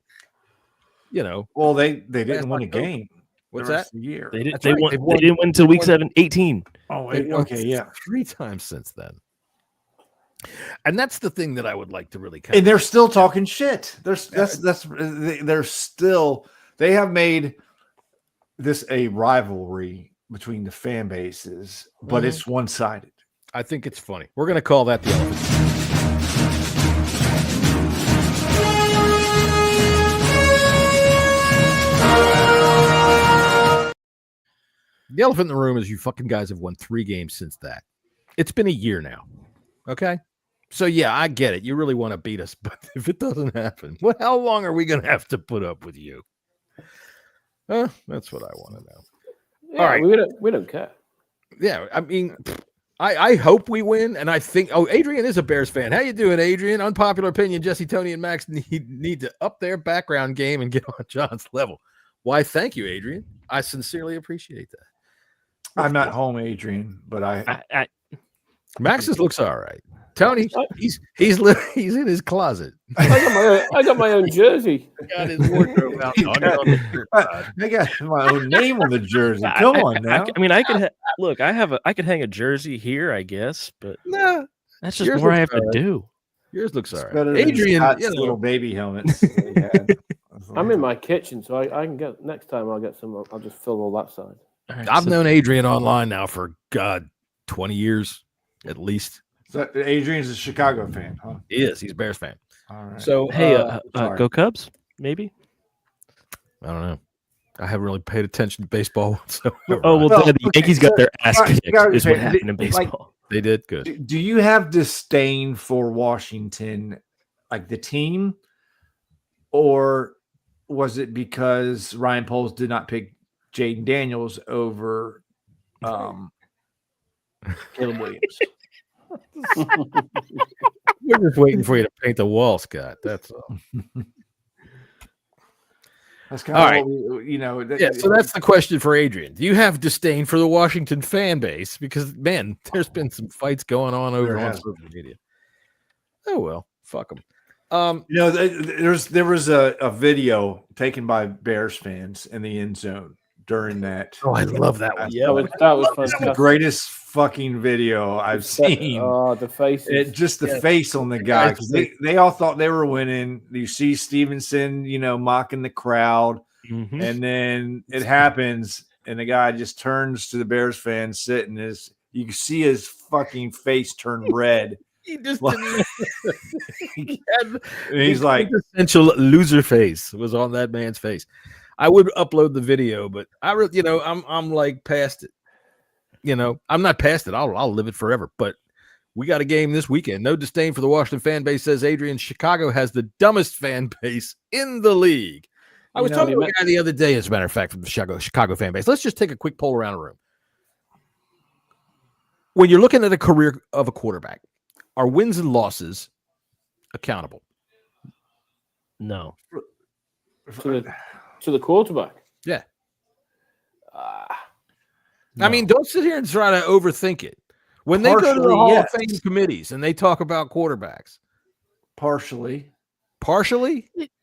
S3: You know,
S6: Well, they didn't win a game.
S3: What's
S6: the rest
S3: that?
S6: of the year.
S5: they didn't.
S3: That's right.
S5: They didn't win until week 18.
S6: Oh,
S3: They've won
S6: okay, yeah.
S3: 3 times since then. And that's the thing that I would like to really
S6: And they're still talking shit. They have made this a rivalry between the fan bases, but it's one-sided.
S3: I think it's funny. We're going to call that the elephant. The elephant in the room is you fucking guys have won 3 games since that. It's been a year now. Okay? So, yeah, I get it. You really want to beat us, but if it doesn't happen, well, how long are we going to have to put up with you? That's what I want to know.
S7: Yeah,
S3: All right.
S7: we don't care.
S3: Yeah, I mean, I hope we win, and I think. Oh, Adrian is a Bears fan. How you doing, Adrian? Unpopular opinion: Jesse, Tony, and Max need to up their background game and get on John's level. Why? Thank you, Adrian. I sincerely appreciate that.
S6: I'm not home, Adrian, but
S3: Max's looks all right. Tony, he's in his closet.
S7: I got my own jersey.
S3: Got his wardrobe out.
S6: I got my own name on the jersey. Come on now.
S5: I mean, I could look. I could hang a jersey here, I guess, but
S3: Nah,
S5: that's just
S3: yours
S5: more I
S3: looks
S5: have to
S3: all right.
S5: do.
S3: Yours looks all
S6: It's
S3: right.
S6: better than
S3: Adrian,
S6: Scott's
S3: you know,
S6: little baby helmets. that he had.
S7: I'm in my kitchen, so I can get next time. I'll get some. I'll just fill all that side.
S5: All right,
S3: I've
S5: so-
S3: known Adrian online now for 20 years at least.
S6: So Adrian's a Chicago fan, huh?
S3: He is. He's a Bears fan.
S6: All right.
S3: So
S5: Hey,
S6: sorry.
S5: go Cubs, maybe.
S3: I don't know. I haven't really paid attention to baseball whatsoever.
S5: Oh well,
S6: Well,
S5: the Yankees got their ass
S6: Scott-
S5: kicked.
S6: Scott,
S5: Is what
S6: like,
S5: happened in baseball.
S3: They did good.
S6: Do you have disdain for Washington, like the team, or was it because Ryan Poles did not pick Jaden Daniels over Caleb Williams?
S3: We're just waiting for you to paint the wall, Scott. That's all.
S6: That's kind
S3: All
S6: of
S3: right.
S6: what we,
S3: Yeah, so that's the question for Adrian. Do you have disdain for the Washington fan base? Because, man, there's been some fights going on over
S6: There
S3: on
S6: has.
S3: social media. Oh, well, fuck them.
S6: there was a video taken by Bears fans in the end zone during that.
S3: Oh, I love that one.
S7: That was
S6: It's the
S7: fantastic.
S6: greatest fucking video I've seen.
S7: Oh, the faces.
S6: Just the face on the guy. 'Cause they all thought they were winning. You see Stevenson, mocking the crowd.
S5: Mhm.
S6: And then it happens, and the guy just turns to the Bears fan sitting. You can see his fucking face turn red.
S3: He just
S6: He's like,
S3: essential loser face was on that man's face. I would upload the video, but I'm like past it. I'm not past it. I'll live it forever. But we got a game this weekend. No disdain for the Washington fan base, says Adrian. Chicago has the dumbest fan base in the league. I was talking to a guy the other day, as a matter of fact, from the Chicago fan base. Let's just take a quick poll around the room. When you're looking at a career of a quarterback, are wins and losses accountable?
S5: No.
S7: To the quarterback.
S3: Yeah. I mean, don't sit here and try to overthink it. When they go to the Hall of Fame committees and they talk about quarterbacks,
S6: partially,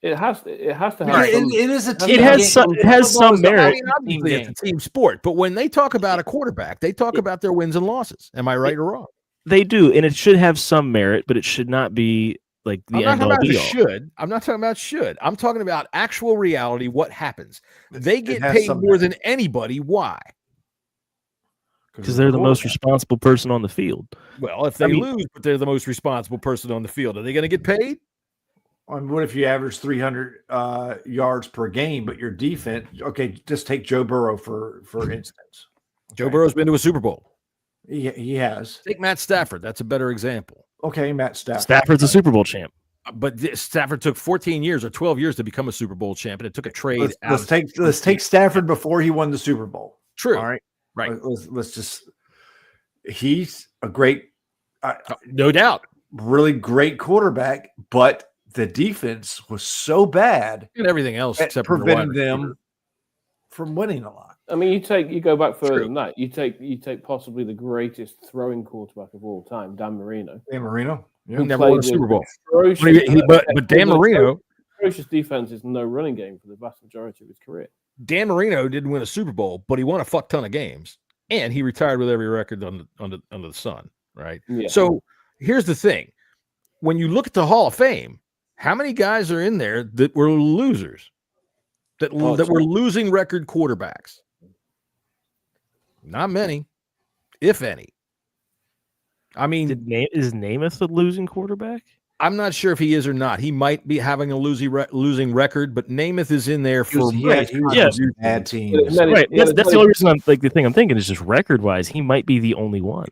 S7: it has to have.
S6: It is a team.
S5: It has some merit.
S3: I mean, obviously, it's a team sport. But when they talk about a quarterback, they talk about their wins and losses. Am I right or wrong?
S5: They do, and it should have some merit, but it should not be like the end all be all.
S3: Should. I'm not talking about should. I'm talking about actual reality. What happens? They get paid more than anybody. Why?
S5: Because they're the most responsible person on the field.
S3: Well, if they lose, but they're the most responsible person on the field, are they going to get paid?
S6: I mean, what if you average 300 yards per game, but your defense? Okay, just take Joe Burrow for instance.
S3: Joe Burrow's been to a Super Bowl.
S6: He has.
S3: Take Matt Stafford. That's a better example.
S6: Okay, Matt Stafford.
S5: Stafford's a Super Bowl champ.
S3: But Stafford took 14 years or 12 years to become a Super Bowl champ, and it took a trade.
S6: Let's take Stafford before he won the Super Bowl.
S3: True.
S6: All right.
S3: Right.
S6: Let's just. He's a great,
S3: no doubt,
S6: really great quarterback, but the defense was so bad
S3: and everything else except
S6: preventing them from winning a lot.
S7: I mean, you go back further than that. You take possibly the greatest throwing quarterback of all time, Dan Marino.
S6: Dan Marino,
S3: who never won a Super Bowl.
S7: But
S3: Dan Marino,
S7: atrocious defense is no running game for the vast majority of his career.
S3: Dan Marino didn't win a Super Bowl, but he won a fuck ton of games, and he retired with every record under the sun. Right. Yeah. So here's the thing: when you look at the Hall of Fame, how many guys are in there that were losers, that were losing record quarterbacks? Not many, if any. I mean,
S5: is Namath a losing quarterback?
S3: I'm not sure if he is or not. He might be having a losing record, but Namath is in there for
S6: bad teams.
S5: Right. That's the only reason the thing I'm thinking is just record wise, he might be the only one.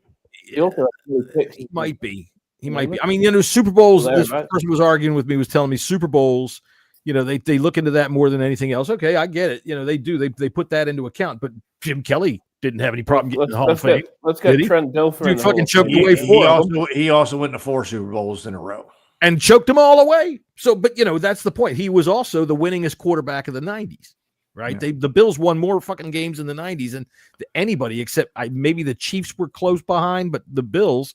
S3: He might be. He might be. I mean, Super Bowls. This person was arguing with me, was telling me Super Bowls. They look into that more than anything else. Okay, I get it. They do. They put that into account. But Jim Kelly didn't have any problem getting the Hall of Fame.
S7: Let's get Trent Dilfer.
S3: Dude fucking choked away
S6: he also went to 4 Super Bowls in a row
S3: and choked them all away. So, but that's the point. He was also the winningest quarterback of the 90s, right? Yeah. The Bills won more fucking games in the 90s than anybody except maybe the Chiefs were close behind, but the Bills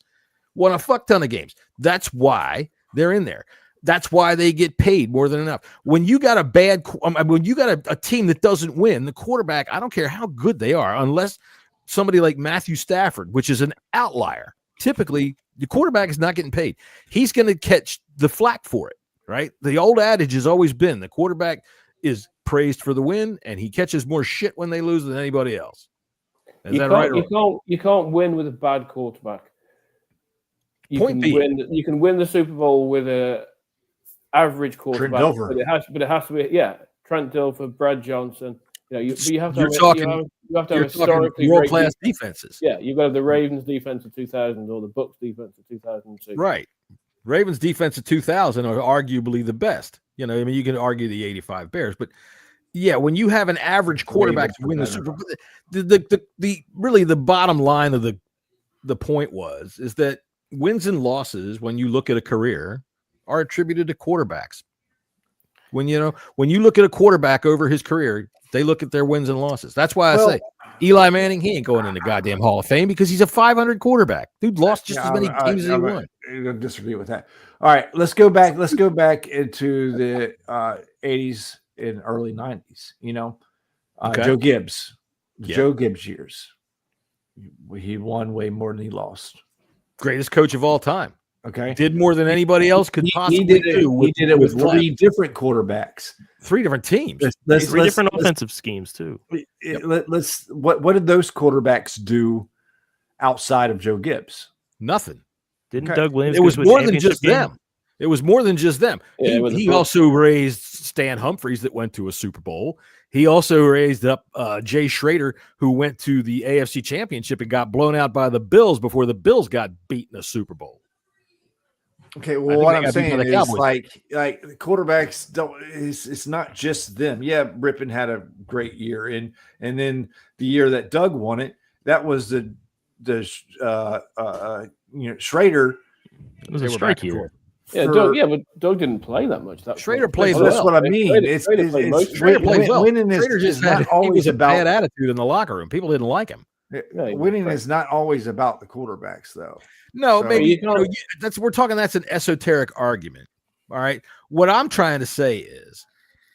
S3: won a fuck ton of games. That's why they're in there. That's why they get paid more than enough. When you got a team that doesn't win, the quarterback, I don't care how good they are, unless somebody like Matthew Stafford, which is an outlier. Typically, the quarterback is not getting paid. He's going to catch the flack for it, right? The old adage has always been the quarterback is praised for the win, and he catches more shit when they lose than anybody else. Is that right?
S7: You can't win with a bad quarterback. You can win the Super Bowl with a average quarterback, but it has to be Trent Dilfer, Brad Johnson. You have to have historically
S3: world-class defenses.
S7: Yeah, you've got to have the Ravens defense of 2000 or the Bucs defense of 2002.
S3: Right. Ravens defense of 2000 are arguably the best. You can argue the 85 Bears, but yeah, when you have an average quarterback to win the Super Bowl, the bottom line of the point is that wins and losses, when you look at a career, are attributed to quarterbacks. When you look at a quarterback over his career, they look at their wins and losses. That's why I say Eli Manning, he ain't going in the goddamn Hall of Fame because he's a 500 quarterback. Dude lost just as many games as he won.
S6: I'm going to disagree with that. All right, let's go back into the 80s and early 90s.
S3: Okay.
S6: Joe Gibbs.
S3: Yeah.
S6: Joe Gibbs years. He won way more than he lost.
S3: Greatest coach of all time.
S6: Okay.
S3: Did more than anybody else could possibly do.
S6: He did it with three different quarterbacks.
S3: 3 different teams.
S5: Three different offensive schemes too.
S6: What did those quarterbacks do outside of Joe Gibbs?
S3: Nothing.
S5: Didn't Doug Williams?
S3: It was
S5: go to a
S3: more than just
S5: championship game?
S3: them. It was more than just them.
S7: Yeah,
S3: He also raised Stan Humphries that went to a Super Bowl. He also raised up Jay Schrader, who went to the AFC Championship and got blown out by the Bills before the Bills got beat in a Super Bowl.
S6: Okay, well, what I'm saying is like the quarterbacks don't. It's not just them. Yeah, Rippon had a great year, and then the year that Doug won it, that was the Schrader.
S5: It was a strike year.
S7: Yeah, Doug. Yeah, but Doug didn't play that much.
S3: Schrader plays
S6: well.
S3: well.
S6: That's what I mean.
S3: Schrader plays well. Schrader just had always a bad attitude in the locker room. People didn't like him.
S6: Winning is not always about the quarterbacks, though.
S3: No, maybe we're talking. That's an esoteric argument. All right. What I'm trying to say is,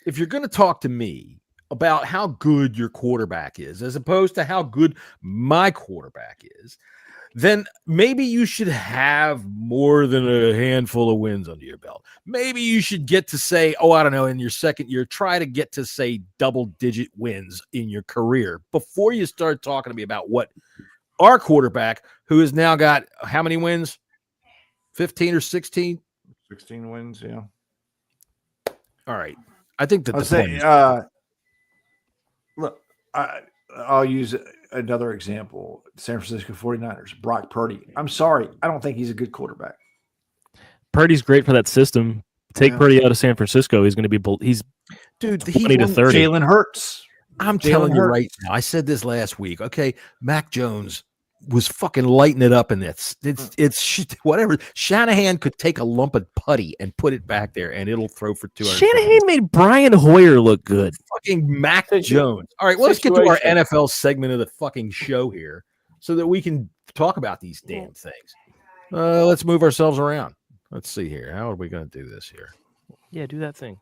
S3: if you're going to talk to me about how good your quarterback is, as opposed to how good my quarterback is, then maybe you should have more than a handful of wins under your belt. Maybe you should get to say, I don't know, in your second year, try to get to say double-digit wins in your career before you start talking to me about what our quarterback, who has now got how many wins? 15 or 16?
S6: 16 wins, yeah.
S3: All right. I think that
S6: look, I'll use another example. San Francisco 49ers, Brock Purdy. I'm sorry. I don't think he's a good quarterback.
S5: Purdy's great for that system. Take Purdy out of San Francisco. He's going to be he's 20 to 30.
S6: Jalen Hurts.
S3: I'm telling you right now. I said this last week. Okay, Mac Jones was fucking lighting it up in this. It's whatever. Shanahan could take a lump of putty and put it back there, and it'll throw for 200.
S5: Shanahan made Brian Hoyer look good.
S3: Fucking Mac Jones. All right, well, let's get to our NFL segment of the fucking show here, so that we can talk about these damn things. Let's move ourselves around. Let's see here. How are we going to do this here?
S5: Yeah, do that thing.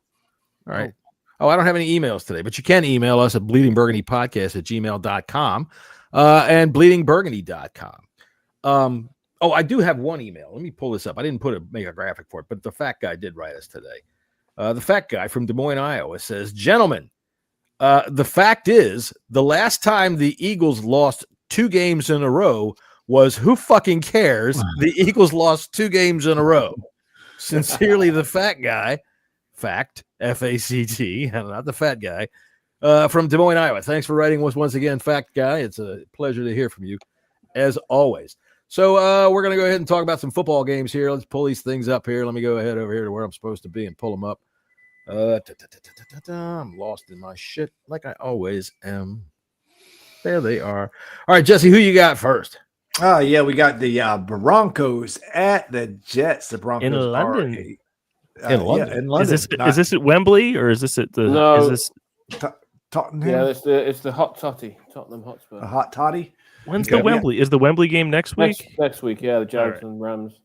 S3: All right. Oh, I don't have any emails today, but you can email us at bleedingburgundypodcast@gmail.com and bleedingburgundy.com. I do have one email. Let me pull this up. I didn't make a graphic for it, but the fat guy did write us today. The fat guy from Des Moines, Iowa says, gentlemen, the fact is the last time the Eagles lost 2 games in a row was who fucking cares? The Eagles lost 2 games in a row. Sincerely, the fat guy. Fact, F-A-C-T, not the fat guy, from Des Moines, Iowa. Thanks for writing us once again, fact guy. It's a pleasure to hear from you, as always. So we're going to go ahead and talk about some football games here. Let's pull these things up here. Let me go ahead over here to where I'm supposed to be and pull them up. I'm lost in my shit like I always am. There they are. All right, Jesse, who you got first?
S6: Yeah, we got the Broncos at the Jets. The Broncos
S5: in London.
S3: In London.
S6: Yeah, in London.
S5: Is this at Wembley or is this at the?
S7: No.
S5: Is this
S6: Tottenham?
S7: Yeah, it's the hot toddy, Tottenham Hotspur.
S6: A hot toddy?
S5: When's the Wembley? Is the Wembley game next week?
S7: Next week, yeah, the Jags and Rams.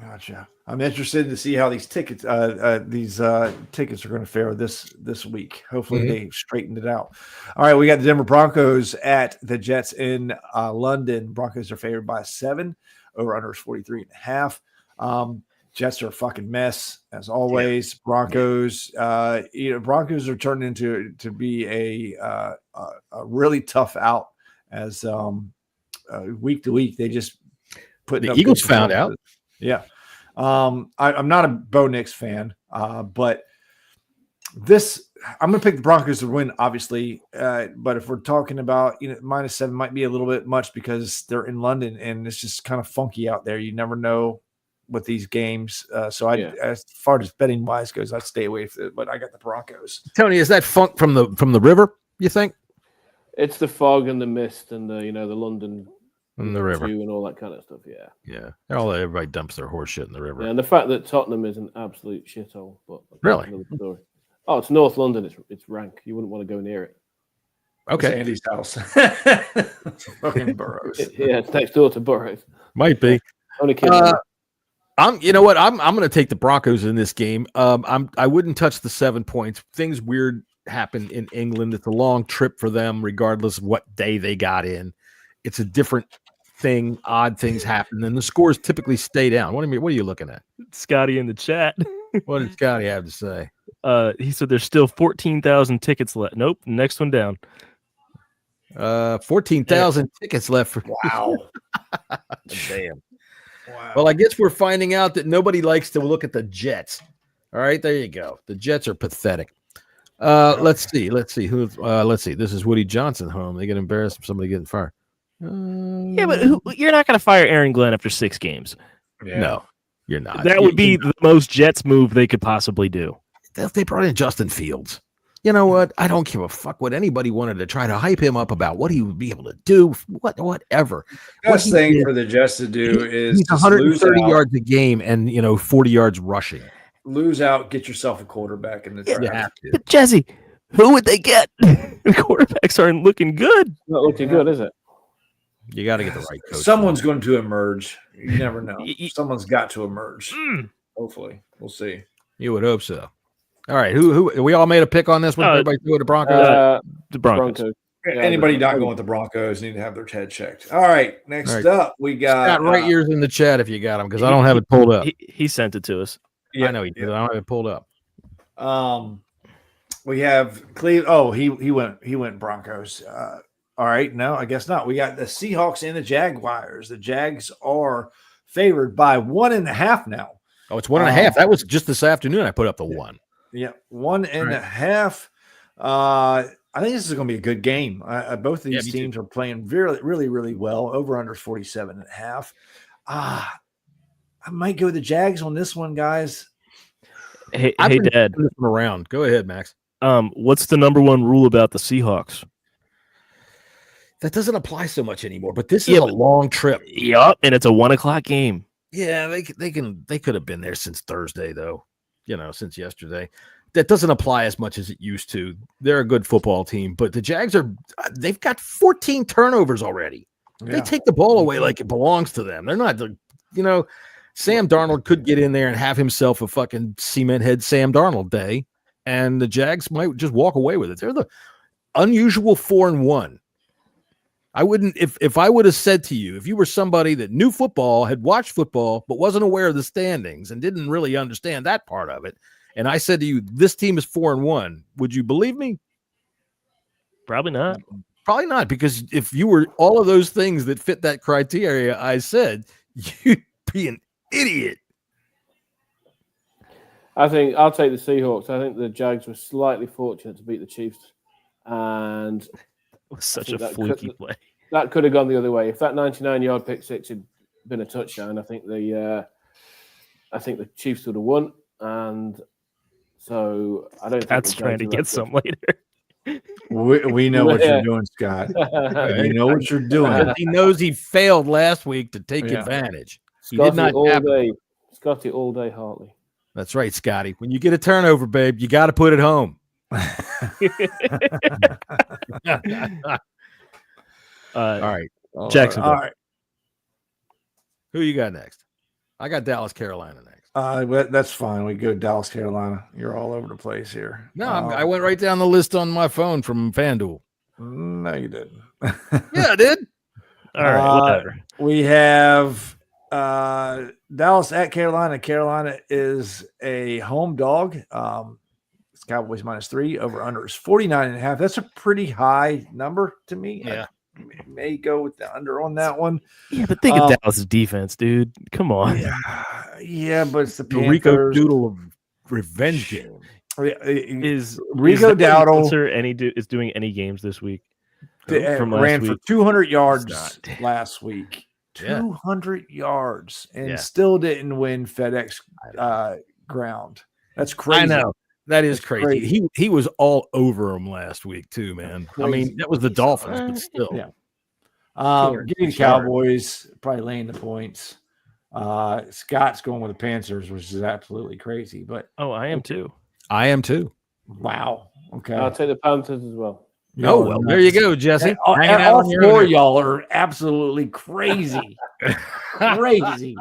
S6: Gotcha. I'm interested to see how these tickets tickets are going to fare this week. Hopefully they straightened it out. All right, we got the Denver Broncos at the Jets in London. Broncos are favored by 7. Over under is 43.5. Jets are a fucking mess as always. Broncos, Broncos are turning into to be a really tough out as week to week. They just put
S3: the Eagles found out.
S6: Yeah. I'm not a Bo Nix fan, but this I'm going to pick the Broncos to win, obviously. But if we're talking about -7 might be a little bit much because they're in London and it's just kind of funky out there. You never know with these games. So as far as betting wise goes, I'd stay away from it. But I got the Broncos.
S3: Tony, is that funk from the river? You think?
S7: It's the fog and the mist and the the London.
S3: In the river
S7: and all that kind of stuff,
S3: everybody dumps their horse shit in the river.
S7: Yeah, and the fact that Tottenham is an absolute shithole, but
S3: really,
S7: another story. Oh, it's North London. It's rank. You wouldn't want to go near it.
S6: Okay, it's Andy's house. Fucking Burrows.
S7: It's next door to Burrows.
S3: Might be.
S7: Only kid.
S3: I'm going to take the Broncos in this game. I wouldn't touch the 7 points. Things weird happen in England. It's a long trip for them, regardless of what day they got in. It's a different thing. Odd things happen, and the scores typically stay down. What are you looking at?
S5: Scottie in the chat.
S3: What did Scottie have to say?
S5: He said there's still 14,000 tickets left. Nope, next one down.
S3: 14,000 tickets left for
S6: Wow.
S3: damn.
S6: Wow.
S3: Well, I guess we're finding out that nobody likes to look at the Jets. All right, there you go. The Jets are pathetic. Let's see. Let's see. This is Woody Johnson home. They get embarrassed if somebody getting fired.
S5: Yeah, but you're not going to fire Aaron Glenn after 6 games.
S6: Yeah.
S3: No, you're not.
S5: That would be the most Jets move they could possibly do.
S3: They brought in Justin Fields. You know what? I don't give a fuck what anybody wanted to try to hype him up about what he would be able to do. Whatever.
S6: Best thing for the Jets to do is
S3: he's 130 yards a game and 40 yards rushing.
S6: Lose out, get yourself a quarterback in the draft.
S3: You have to.
S5: But Jesse, who would they get? The quarterbacks aren't looking good.
S7: Not looking good, is it?
S3: You got to get the right coach.
S6: Someone's going to emerge. You never know. Someone's got to emerge. Hopefully, we'll see.
S3: You would hope so. All right, who we all made a pick on this one. Everybody threw the Broncos.
S5: The Broncos.
S7: Yeah,
S6: Anybody not going with the Broncos need to have their head checked. All right, next up we got
S3: Scott, write yours in the chat if you got them because I don't have it pulled up.
S5: He sent it to us.
S3: I know he did. I don't have it pulled up.
S6: We have Cleveland. Oh, he went Broncos. All right, no, I guess not. We got the Seahawks and the Jaguars. The Jags are favored by 1.5 now.
S3: Oh, it's 1.5. That was just this afternoon. I put up the 1.
S6: Yeah, 1.5. I think this is going to be a good game. Both of these teams are playing really, really, really well. Over under 47.5. I might go with the Jags on this one, guys.
S5: Hey, Dad.
S3: This one around. Go ahead, Max.
S5: What's the number one rule about the Seahawks?
S3: That doesn't apply so much anymore. But this is a long trip.
S5: Yup, and it's a 1:00 game.
S3: Yeah, they could have been there since Thursday, though. Since yesterday. That doesn't apply as much as it used to. They're a good football team, but the Jags they've got 14 turnovers already. Yeah. They take the ball away like it belongs to them. They're not, Sam Darnold could get in there and have himself a fucking cement head Sam Darnold day, and the Jags might just walk away with it. They're the unusual 4-1. I wouldn't, if I would have said to you, if you were somebody that knew football, had watched football, but wasn't aware of the standings and didn't really understand that part of it, and I said to you, this team is 4-1, would you believe me?
S5: Probably not.
S3: Probably not, because if you were all of those things that fit that criteria I said, you'd be an idiot.
S7: I think I'll take the Seahawks. I think the Jags were slightly fortunate to beat the Chiefs, and
S5: it was such a fluky play.
S7: That could have gone the other way. If that 99-yard pick six had been a touchdown, I think the Chiefs would have won. And so I don't think
S5: that's trying to get some later.
S6: We know what you're doing, Scott. We know what you're doing.
S3: He knows he failed last week to take advantage. He
S7: Scottie
S3: did not
S7: all day. Scottie all day, Hartley.
S3: That's right, Scotty. When you get a turnover, babe, you got to put it home. All right,
S5: Jacksonville.
S6: All right.
S3: Who you got next? I got Dallas, Carolina next.
S6: That's fine. We go Dallas, Carolina. You're all over the place here.
S3: No, I went right down the list on my phone from FanDuel.
S6: No, you didn't.
S3: Yeah, I did.
S5: All right, whatever.
S6: We have Dallas at Carolina. Carolina is a home dog. It's Cowboys -3. Over under is 49.5. That's a pretty high number to me.
S3: Yeah.
S6: I may go with the under on that one.
S5: Yeah, but think of Dallas' defense, dude. Come on.
S6: Yeah, but it's the
S3: The Rico
S6: Panthers.
S3: Doodle of revenge game.
S5: Is
S6: Rico
S5: Dowdle is doing any games this week?
S6: Ran for 200 yards
S5: Stop.
S6: last week.
S3: Yeah.
S6: 200 yards and still didn't win FedEx ground. That's crazy.
S3: I know. That is
S6: That's
S3: crazy. He was all over him last week too, man. I mean, that was the Dolphins, but still.
S6: Yeah. Give me the Cowboys, probably laying the points. Scott's going with the Panthers, which is absolutely crazy. But
S5: I am too.
S3: I am too.
S6: Wow. Okay.
S7: I'll take the Panthers as well.
S3: Oh, well, there you go, Jesse.
S6: All four of y'all are absolutely crazy. Crazy.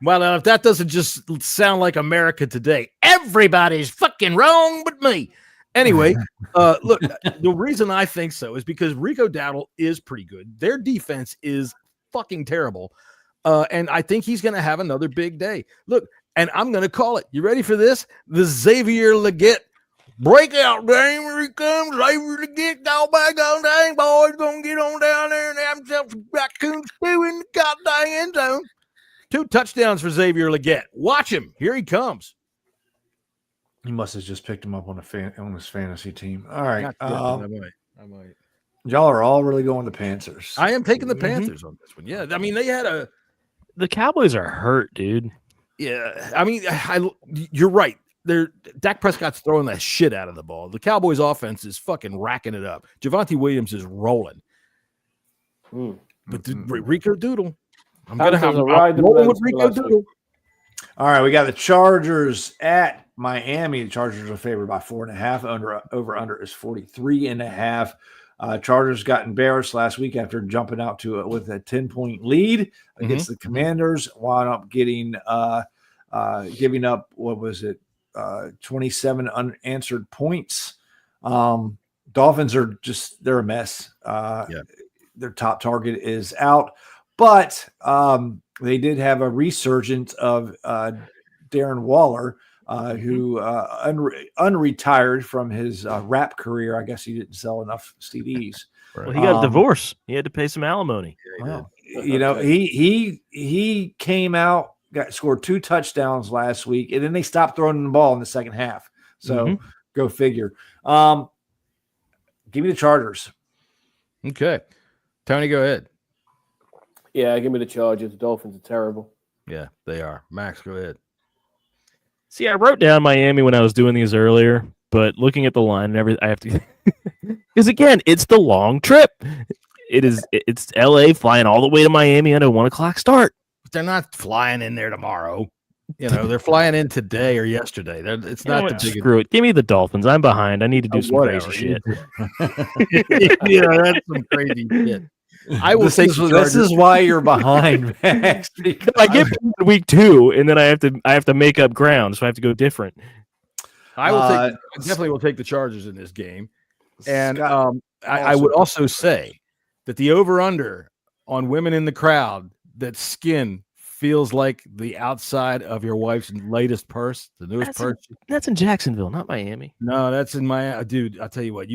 S3: Well, now, if that doesn't just sound like America today, everybody's fucking wrong but me. Anyway, look, the reason I think so is because Rico Dowdle is pretty good. Their defense is fucking terrible. And I think he's going to have another big day. Look, and I'm going to call it. You ready for this? The Xavier Leggett breakout game. Here he comes. Xavier Leggett, dog back on dang, boys. Going to get on down there and have himself some raccoon stew in the goddamn end zone. 2 touchdowns for Xavier Leggett. Watch him. Here he comes.
S6: He must have just picked him up on his fantasy team. All right.
S3: I might.
S6: Y'all are all really going the Panthers.
S3: I am taking the Panthers on this one. Yeah. I mean, they had
S5: the Cowboys are hurt, dude.
S3: Yeah. I mean, you're right. Dak Prescott's throwing the shit out of the ball. The Cowboys offense is fucking racking it up. Javonte Williams is rolling. But Rico Doodle. I'm rolling with Rico Doodle.
S6: All right, we got the Chargers at Miami. The Chargers are favored by 4.5. Over under is 43.5. Chargers got embarrassed last week after jumping out with a 10-point lead against the Commanders. Wound up giving up 27 unanswered points. Dolphins are they're a mess. Their top target is out, but they did have a resurgence of Darren Waller, who unretired from his rap career. I guess he didn't sell enough CDs.
S5: Well, he got a divorce. He had to pay some alimony.
S6: Well, he came out, scored 2 touchdowns last week, and then they stopped throwing the ball in the second half. So go figure. Give me the Chargers.
S3: Okay. Tony, go ahead.
S7: Yeah, give me the Chargers. The Dolphins are terrible.
S3: Yeah, they are. Max, go ahead.
S5: See, I wrote down Miami when I was doing these earlier, but looking at the line and everything, I have to because again, it's the long trip. It's LA flying all the way to Miami at a 1:00 start.
S3: But they're not flying in there tomorrow. They're flying in today or yesterday. It's not the big.
S5: Screw it. Give me the Dolphins. I'm behind. I need to do some crazy shit.
S3: That's some crazy shit. I will say
S6: this is why you're behind, Max.
S5: I get week 2, and then I have to make up ground, so I have to go different.
S3: I definitely will take the Chargers in this game, and I would also say that the over/under on women in the crowd that skin feels like the outside of your wife's latest purse, the newest purse.
S5: That's in Jacksonville, not Miami.
S3: No, that's in my dude. I'll tell you what,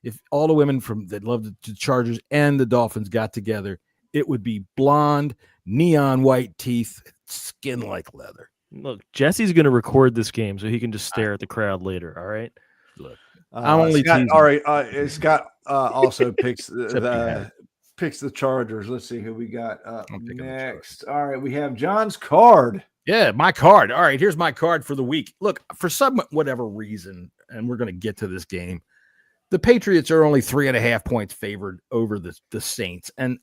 S3: if all the women that love the Chargers and the Dolphins got together, it would be blonde, neon white teeth, skin like leather.
S5: Look, Jesse's going to record this game so he can just stare at the crowd later. All right.
S3: Look,
S6: I'm only Scott, all right. Scott also picks picks the Chargers. Let's see who we got next. All right, we have John's card.
S3: Yeah, my card. All right, here's my card for the week. Look, for some whatever reason, and we're going to get to this game, the Patriots are only 3.5 points favored over the Saints. And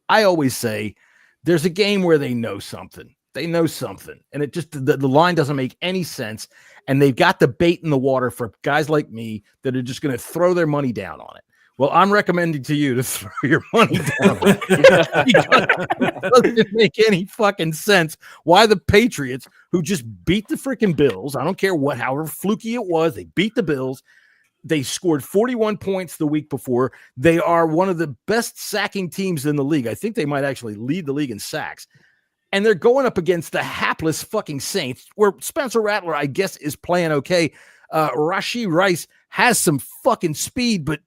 S3: I always say there's a game where they know something. They know something. And it just the line doesn't make any sense. And they've got the bait in the water for guys like me that are just going to throw their money down on it. Well, I'm recommending to you to throw your money down. It doesn't make any fucking sense why the Patriots, who just beat the freaking Bills, I don't care however fluky it was, they beat the Bills. They scored 41 points the week before. They are one of the best sacking teams in the league. I think they might actually lead the league in sacks. And they're going up against the hapless fucking Saints, where Spencer Rattler, I guess, is playing okay. Rashee Rice has some fucking speed, but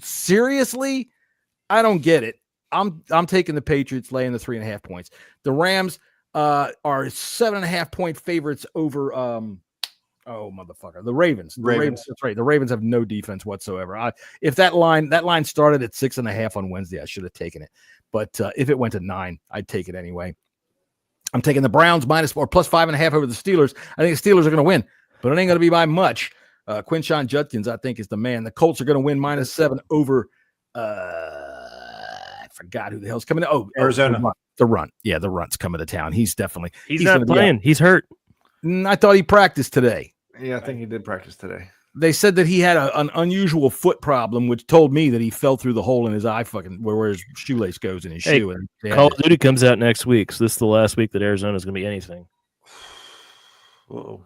S3: seriously, I don't get it. I'm taking the Patriots laying the 3.5 points. The Rams are 7.5 point favorites over the Ravens. Ravens. That's right. The Ravens have no defense whatsoever. If that line started at 6.5 on Wednesday, I should have taken it. But if it went to 9, I'd take it anyway. I'm taking the Browns plus 5.5 over the Steelers. I think the Steelers are going to win, but it ain't going to be by much. Quinshon Judkins, I think, is the man. The Colts are going to win -7 over. I forgot who the hell's coming. Oh,
S6: Arizona.
S3: The run. Yeah, the run's coming to town. He's
S5: not playing. He's hurt.
S3: I thought he practiced today.
S6: Yeah, I think he did practice today.
S3: They said that he had an unusual foot problem, which told me that he fell through the hole in his eye, where his shoelace goes in his shoe. And
S5: Call of Duty comes out next week, so this is the last week that Arizona is going to be anything.
S6: Whoa.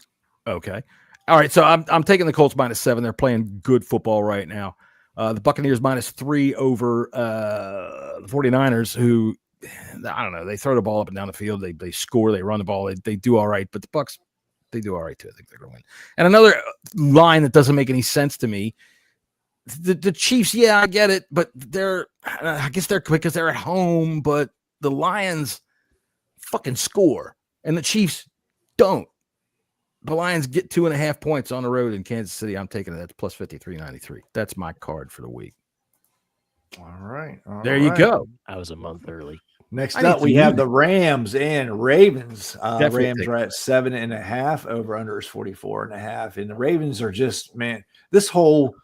S3: Okay. All right, so I'm taking the Colts -7. They're playing good football right now. The Buccaneers -3 over the 49ers, who I don't know. They throw the ball up and down the field. They score. They run the ball. They do all right. But the Bucs, they do all right too. I think they're going to win. And another line that doesn't make any sense to me. The Chiefs, yeah, I get it, but I guess they're quick because they're at home. But the Lions fucking score, and the Chiefs don't. The Lions get 2.5 points on the road in Kansas City. I'm taking it. That's plus 53.93. That's my card for the week.
S6: All right.
S3: There you go.
S5: I was a month early.
S6: Next up, we have the Rams and Ravens. Rams are at 7.5. Over under is 44.5. And the Ravens are just, man, that whole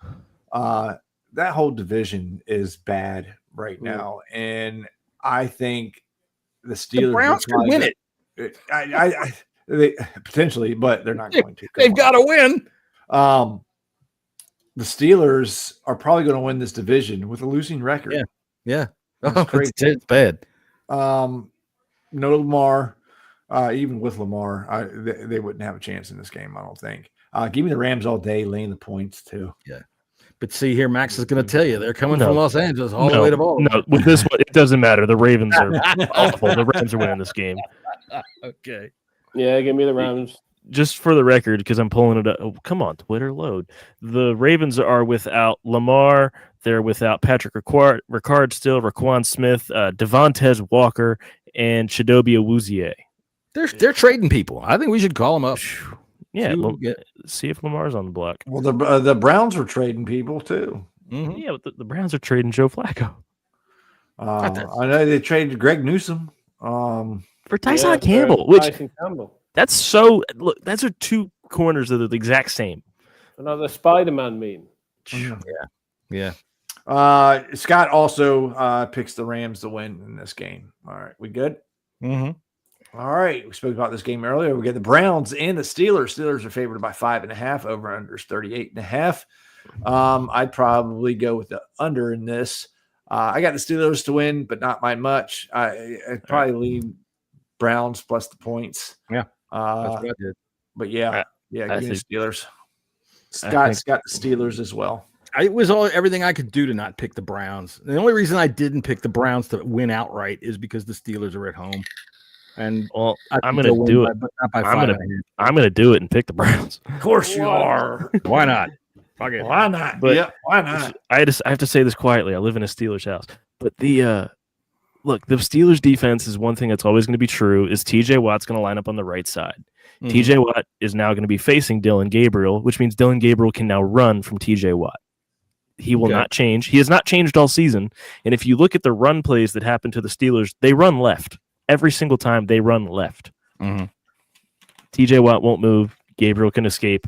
S6: division is bad right now. And I think the Steelers,
S3: the Browns could win it.
S6: They potentially, but they're not going to.
S3: They've got to win.
S6: The Steelers are probably going to win this division with a losing record.
S3: Yeah.
S6: It's
S3: bad.
S6: No Lamar. Even with Lamar, they wouldn't have a chance in this game, I don't think. Give me the Rams all day, laying the points too.
S3: Yeah. But see here, Max is going to tell you they're coming from Los Angeles all the way to Baltimore.
S5: No, with this one, it doesn't matter. The Ravens are awful. The Rams are winning this game.
S3: Okay.
S7: Yeah, give me the Rams.
S5: Just for the record, because I'm pulling it up. Oh, come on, Twitter, load. The Ravens are without Lamar. They're without Patrick Ricard still, Raquan Smith, Devontae Walker, and Chidobe Awuzie.
S3: They're trading people. I think we should call them up.
S5: Yeah, see if Lamar's on the block.
S6: Well, the Browns were trading people too.
S5: Mm-hmm. Yeah, but the Browns are trading Joe Flacco.
S6: I know they traded Greg Newsome.
S5: For Tyson Campbell, that's so. Look, those are two corners that are the exact same.
S7: Another Spider-Man meme.
S3: Yeah.
S6: Scott also picks the Rams to win in this game. All right, we good?
S3: Mm-hmm.
S6: All right, we spoke about this game earlier. We get the Browns and the Steelers. Steelers are favored by 5.5. Over under is 38.5. I'd probably go with the under in this. I got the Steelers to win, but not by much. I'd probably leave Browns plus the points.
S3: Yeah, that's what I did.
S6: But give me the Steelers. Scott's got the Steelers as well.
S3: It was everything I could do to not pick the Browns. The only reason I didn't pick the Browns to win outright is because the Steelers are at home. And
S5: I'm going to do it. I'm going to do it and pick the Browns.
S6: Of course you are.
S3: Why not? Fuck it.
S6: Why not?
S5: But
S6: why not?
S5: I have to say this quietly. I live in a Steelers house. But the Steelers defense is one thing that's always going to be true is TJ Watt's going to line up on the right side. Mm-hmm. TJ Watt is now going to be facing Dylan Gabriel, which means Dylan Gabriel can now run from TJ Watt. He will not change. He has not changed all season. And if you look at the run plays that happen to the Steelers, they run left. Every single time they run left.
S3: Mm-hmm.
S5: TJ Watt won't move. Gabriel can escape.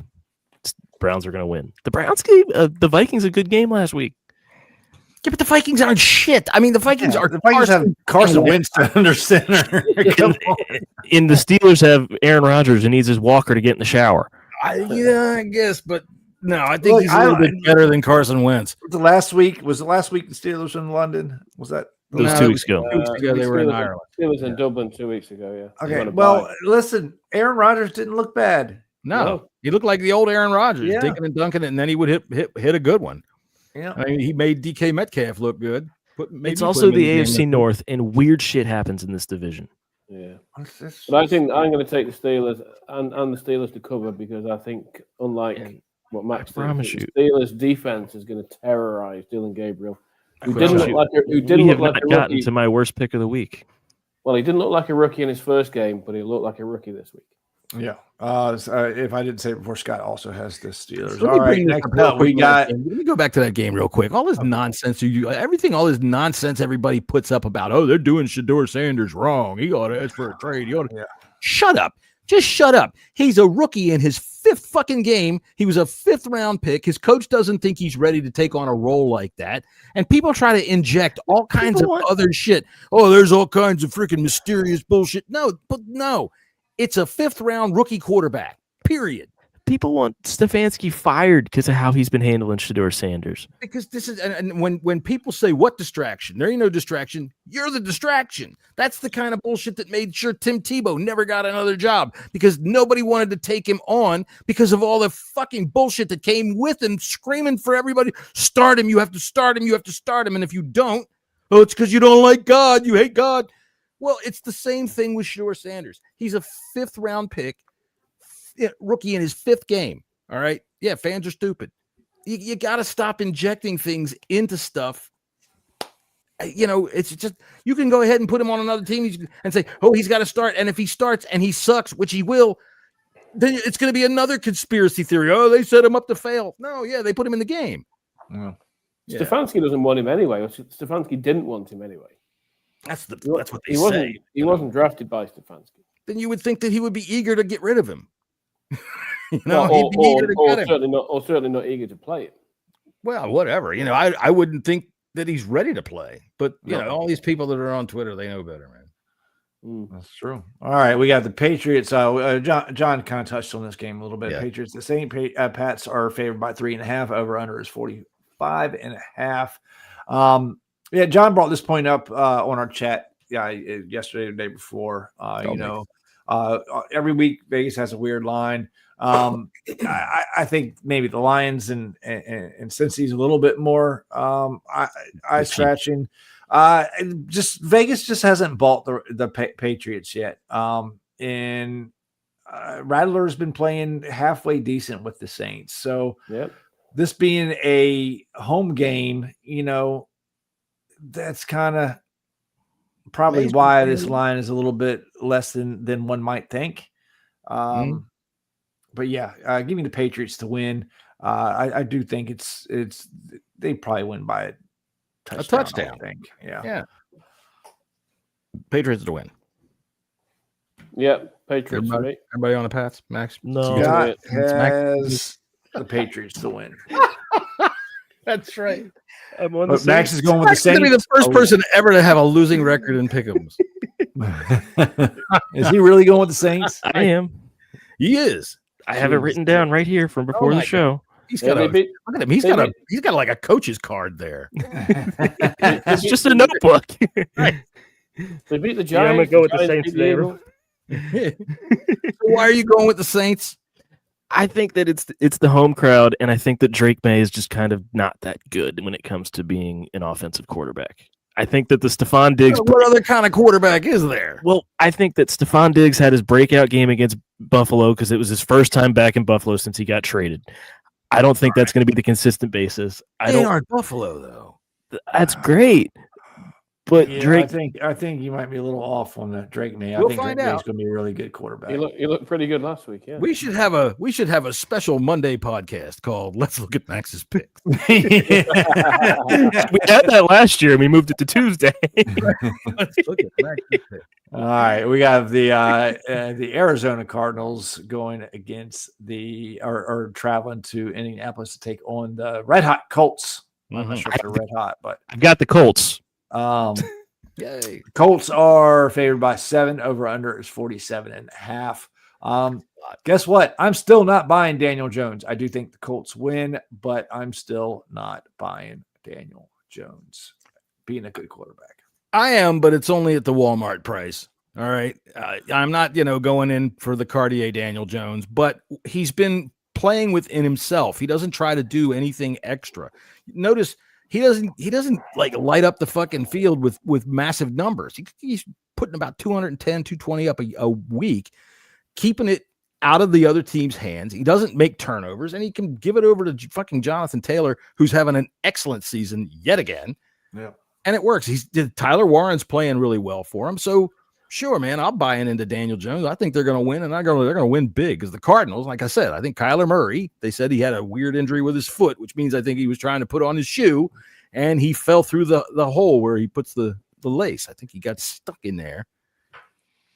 S5: Browns are going to win. The Browns gave the Vikings a good game last week.
S3: Yeah, but the Vikings aren't shit. I mean, the Vikings
S6: have Carson Wentz under center.
S5: And the Steelers have Aaron Rodgers and needs his walker to get in the shower.
S3: I guess, but no, I think he's a little bit better than Carson Wentz.
S6: Was it last week the Steelers in London? Was that?
S5: It was 2 weeks ago.
S3: 2 weeks ago, they were in Ireland.
S7: It was in Dublin 2 weeks ago, yeah.
S6: Okay, well, listen, Aaron Rodgers didn't look bad.
S3: No, he looked like the old Aaron Rodgers, dinking and dunking it, and then he would hit a good one.
S6: Yeah,
S3: I mean, he made DK Metcalf look good.
S5: It's also the AFC North, and weird shit happens in this division.
S7: Yeah, but I think I'm going to take the Steelers and the Steelers to cover because I think, unlike what Max said, the Steelers' defense is going to terrorize Dylan Gabriel. Who didn't look like a
S5: rookie. To my worst pick of the week.
S7: Well, he didn't look like a rookie in his first game, but he looked like a rookie this week.
S6: Yeah. If I didn't say it before, Scott also has the Steelers. All right. Next up, we got.
S3: Let me go back to that game real quick. All this nonsense, all this nonsense everybody puts up about, they're doing Shedeur Sanders wrong. He ought to ask for a trade. Shut up. Just shut up. He's a rookie in his 5th fucking game. He was a 5th round pick. His coach doesn't think he's ready to take on a role like that. And people try to inject all kinds of other shit. There's all kinds of freaking mysterious bullshit. No. It's a 5th round rookie quarterback, period.
S5: people want Stefanski fired because of how he's been handling Shedeur Sanders.
S3: Because this is, and when people say what distraction, there ain't no distraction. You're the distraction. That's the kind of bullshit that made sure Tim Tebow never got another job, because nobody wanted to take him on because of all the fucking bullshit that came with him, screaming for everybody, start him, you have to start him, you have to start him. And if you don't, oh, it's because you don't like God, you hate God. Well, it's the same thing with Shedeur Sanders. He's a 5th round pick, rookie in his 5th game. All right. Yeah. Fans are stupid. You got to stop injecting things into stuff. It's just, you can go ahead and put him on another team and say, oh, he's got to start. And if he starts and he sucks, which he will, then it's going to be another conspiracy theory. Oh, they set him up to fail. No. Yeah. They put him in the game.
S6: Yeah.
S7: Stefanski doesn't want him anyway. Or Stefanski didn't want him anyway.
S3: That's what they say.
S7: He wasn't drafted by Stefanski.
S3: Then you would think that he would be eager to get rid of him.
S7: Or certainly not eager to play it.
S3: Well, whatever. I wouldn't think that he's ready to play. But all these people that are on Twitter, they know better, man.
S6: That's true. All right, we got the Patriots. John kind of touched on this game a little bit.
S3: Yeah.
S6: Patriots, the Saint Pats are favored by 3.5. Over under is 45.5. Yeah, John brought this point up on our chat. Yesterday or the day before. Every week Vegas has a weird line. I think maybe the Lions and Cincy's a little bit more eye scratching. Just Vegas just hasn't bought the Patriots yet. And Rattler's been playing halfway decent with the Saints. So this being a home game, that's kind of probably why this line is a little bit less than one might think. But yeah, give me the Patriots to win. I do think it's they probably win by a touchdown. I think. Yeah.
S3: Patriots to win.
S7: Yeah, Patriots.
S3: Everybody on the Pats, Max?
S5: No.
S6: Scott has the Patriots to win.
S3: That's right.
S6: But Max is going with the Saints.
S3: He's going to be the first person ever to have a losing record in pick'ems.
S6: Is he really going with the Saints?
S5: I am.
S3: He is.
S5: I have it written down right here from before the show.
S3: He's got look at him. He's got like a coach's card there.
S5: It's just a notebook.
S7: Right. They beat the Giants.
S5: Yeah, I'm gonna go with the Saints there.
S3: So why are you going with the Saints?
S5: I think that it's the home crowd, and I think that Drake May is just kind of not that good when it comes to being an offensive quarterback. I think that the Stephon Diggs.
S3: What other kind of quarterback is there?
S5: Well, I think that Stephon Diggs had his breakout game against Buffalo because it was his first time back in Buffalo since he got traded. I don't think that's going to be the consistent basis.
S3: They aren't Buffalo though.
S5: That's great. But Drake,
S6: I think you might be a little off on that Drake May.
S3: We'll
S6: I think
S3: find
S6: Drake
S3: out.
S6: May's going to be a really good quarterback.
S7: He looked pretty good last week. Yeah,
S3: we should have a special Monday podcast called "Let's Look at Max's Picks."
S5: we had that last year, and we moved it to Tuesday.
S3: Let's look at Max's Picks.
S6: All right, we got the Arizona Cardinals going against or traveling to Indianapolis to take on the Red Hot Colts. I'm not sure if they're red hot, but
S5: I've got the Colts.
S3: Yay.
S6: Colts are favored by 7. Over under is 47.5. Guess what? I'm still not buying Daniel Jones. I do think the Colts win, but I'm still not buying Daniel Jones being a good quarterback.
S3: I am, but it's only at the Walmart price. All right. I'm not, going in for the Cartier Daniel Jones, but he's been playing within himself. He doesn't try to do anything extra. Notice he doesn't like light up the fucking field with massive numbers. He's putting about 210, 220 up a week, keeping it out of the other team's hands. He doesn't make turnovers, and he can give it over to fucking Jonathan Taylor, who's having an excellent season yet again.
S6: Yeah.
S3: And it works. Tyler Warren's playing really well for him. So sure, man, I'll buy into Daniel Jones. I think they're going to win, and they're going to win big because the Cardinals, like I said, I think Kyler Murray, they said he had a weird injury with his foot, which means I think he was trying to put on his shoe, and he fell through the hole where he puts the lace. I think he got stuck in there,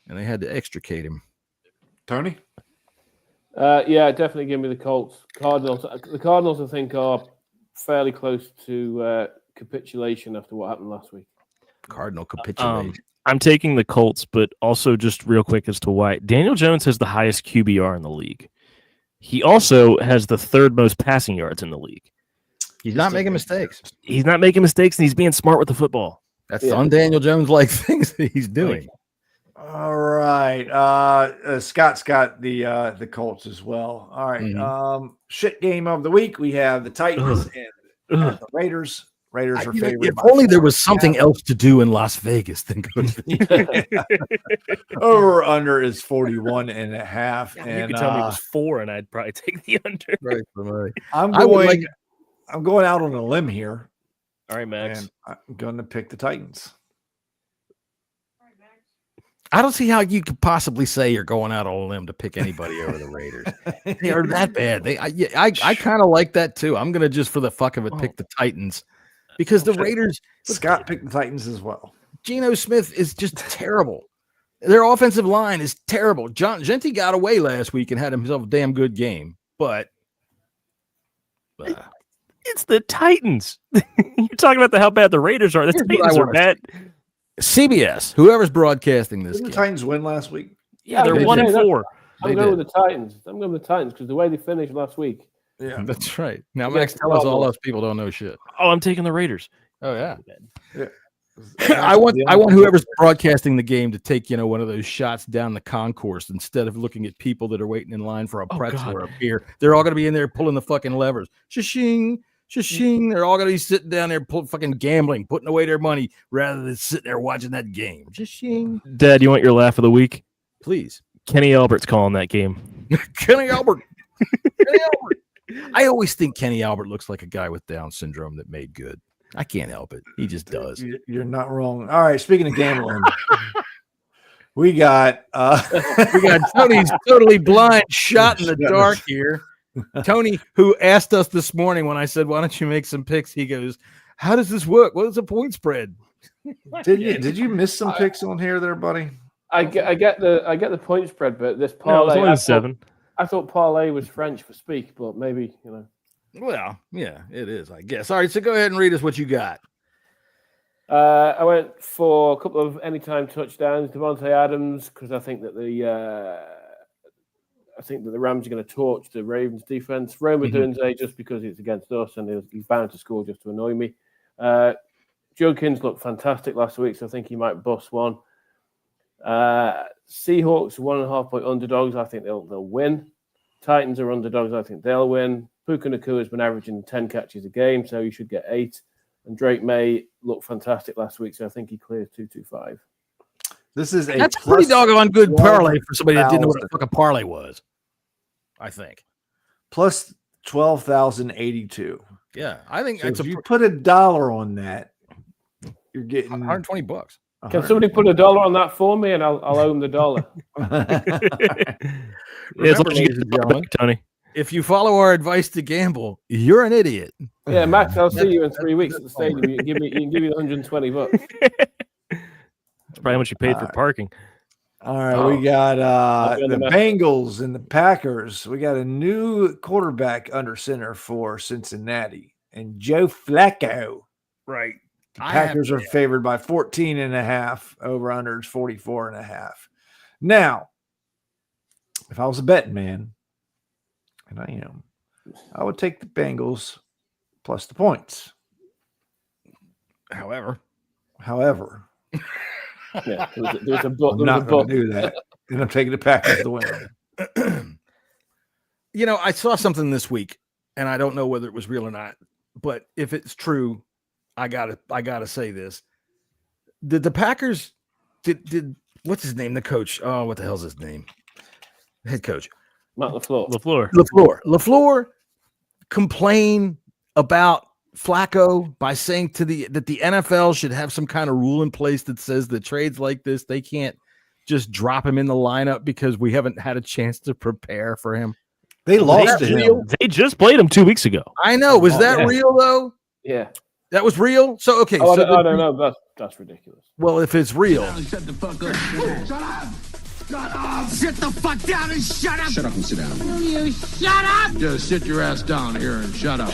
S3: and they had to extricate him.
S6: Tony?
S7: Yeah, definitely give me the Colts. Cardinals. The Cardinals, I think, are fairly close to capitulation after what happened last week.
S3: Cardinal capitulation.
S5: I'm taking the Colts, but also just real quick as to why. Daniel Jones has the highest QBR in the league. He also has the third most passing yards in the league.
S3: He's not making mistakes.
S5: He's not making mistakes, and he's being smart with the football.
S3: That's the un-Daniel Jones-like things that he's doing.
S6: All right. Scott's got the Colts as well. All right. Shit game of the week. We have the Titans and the Raiders. Raiders are favored.
S3: If only there was something else to do in Las Vegas than go to the
S6: Over under is 41 and a half.
S5: You
S6: and
S5: could tell me it was 4, and I'd probably take the under.
S3: Right.
S6: I'm going out on a limb here.
S5: All right, Max.
S6: And I'm going to pick the Titans.
S3: I don't see how you could possibly say you're going out on a limb to pick anybody over the Raiders. They are that bad. I kind of like that too. I'm going to just for the fuck of it pick the Titans because the Raiders.
S6: Scott picked the Titans as well.
S3: Geno Smith is just terrible. Their offensive line is terrible. Gentry got away last week and had himself a damn good game, but
S5: it's the Titans. You're talking about how bad the Raiders are. The Titans are bad.
S3: CBS, whoever's broadcasting this,
S6: didn't the Titans win last week?
S5: Yeah, they're 1-4.
S7: I'm going with the Titans. I'm going with the Titans because the way they finished last week.
S6: Yeah,
S3: that's right. Now, Max, tell us all those people don't know shit.
S5: Oh, I'm taking the Raiders.
S3: Oh yeah. I want whoever's broadcasting the game to take one of those shots down the concourse instead of looking at people that are waiting in line for a pretzel or a beer. They're all going to be in there pulling the fucking levers. Shing. They're all going to be sitting down there fucking gambling, putting away their money rather than sitting there watching that game. Shing.
S5: Dad, you want your laugh of the week?
S3: Please.
S5: Kenny Albert's calling that game.
S3: Kenny Albert. I always think Kenny Albert looks like a guy with Down syndrome that made good. I can't help it. He just does.
S6: You're not wrong. All right. Speaking of gambling, we got
S3: Tony's totally blind shot in the dark here. Tony, who asked us this morning when I said, "Why don't you make some picks?" He goes, "How does this work? What is a point spread?"
S6: Did you miss some picks on here, there, buddy?
S7: I get the point spread, but this parlay.
S5: No, it was only 7.
S7: I thought parlay was French for speak, but maybe
S3: Well, yeah, it is, I guess. All right, so go ahead and read us what you got.
S7: I went for a couple of anytime touchdowns, Devontae Adams, because I think that the Rams are going to torch the Ravens defense. Roma Dunze just because it's against us and he's bound to score just to annoy me. Judkins looked fantastic last week, so I think he might bust one. Seahawks 1.5 point underdogs. I think they'll win. Titans are underdogs. I think they'll win. Puka Nacua has been averaging 10 catches a game, so he should get 8. And Drake May looked fantastic last week, so I think he clears 225.
S3: That's pretty doggone good parlay for somebody that didn't know what a fucking parlay was. I think
S6: plus 12,082.
S3: Yeah, I think
S6: so if you put $1 on that, you're getting
S3: $120.
S7: Can somebody put $1 on that for me, and I'll owe him the $1?
S3: Remember,
S5: Tony.
S3: If you follow our advice to gamble, you're an idiot.
S7: Yeah, Max, I'll see you in 3 weeks at the stadium. You can give me $120.
S5: That's probably what you paid for parking.
S6: All right, we got the Bengals and the Packers. We got a new quarterback under center for Cincinnati, and Joe Flacco.
S3: Right.
S6: The Packers are favored by 14.5. Over under is 44.5. Now, if I was a betting man, and I am, I would take the Bengals plus the points.
S3: However.
S7: Yeah, there's a book.
S6: I'm not going to do that. And I'm taking the Packers to win.
S3: I saw something this week, and I don't know whether it was real or not, but if it's true, I gotta say this. Did the Packers did what's his name? The coach. Oh, what the hell's his name? Head coach.
S7: Matt LaFleur.
S3: LaFleur complained about Flacco by saying that the NFL should have some kind of rule in place that says that trades like this, they can't just drop him in the lineup because we haven't had a chance to prepare for him.
S6: They lost to him.
S5: They just played him 2 weeks ago.
S3: I know. Was that real though?
S7: Yeah.
S3: That was real? So, okay.
S7: I don't know. That's ridiculous.
S3: Well, if it's real.
S8: Shut the fuck up. Shut up. Shut up. Sit the fuck down and shut up. Shut up and sit down. You shut up. Just sit your ass down here and shut up.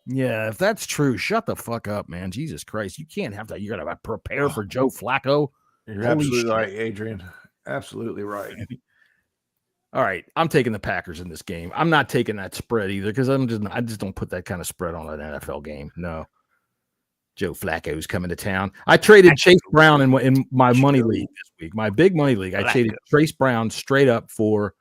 S3: Yeah, if that's true, shut the fuck up, man. Jesus Christ. You can't have that. You got to prepare for Joe Flacco.
S6: You're absolutely right, Adrian. Absolutely right.
S3: All right, I'm taking the Packers in this game. I'm not taking that spread either because I just don't put that kind of spread on an NFL game. No. Joe Flacco's coming to town. I traded Chase Brown in my money league this week, my big money league. I traded Chase Brown straight up for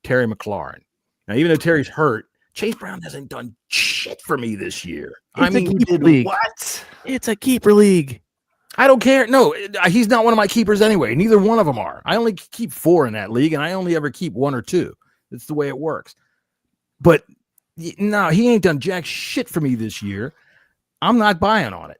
S3: Terry McLaurin. Now, even though Terry's hurt, Chase Brown hasn't done shit for me this year.
S5: It's a keeper league. What? It's a keeper league.
S3: I don't care. No, he's not one of my keepers anyway. Neither one of them are. I only keep 4 in that league, and I only ever keep 1 or 2. It's the way it works. But no, he ain't done jack shit for me this year. I'm not buying on it.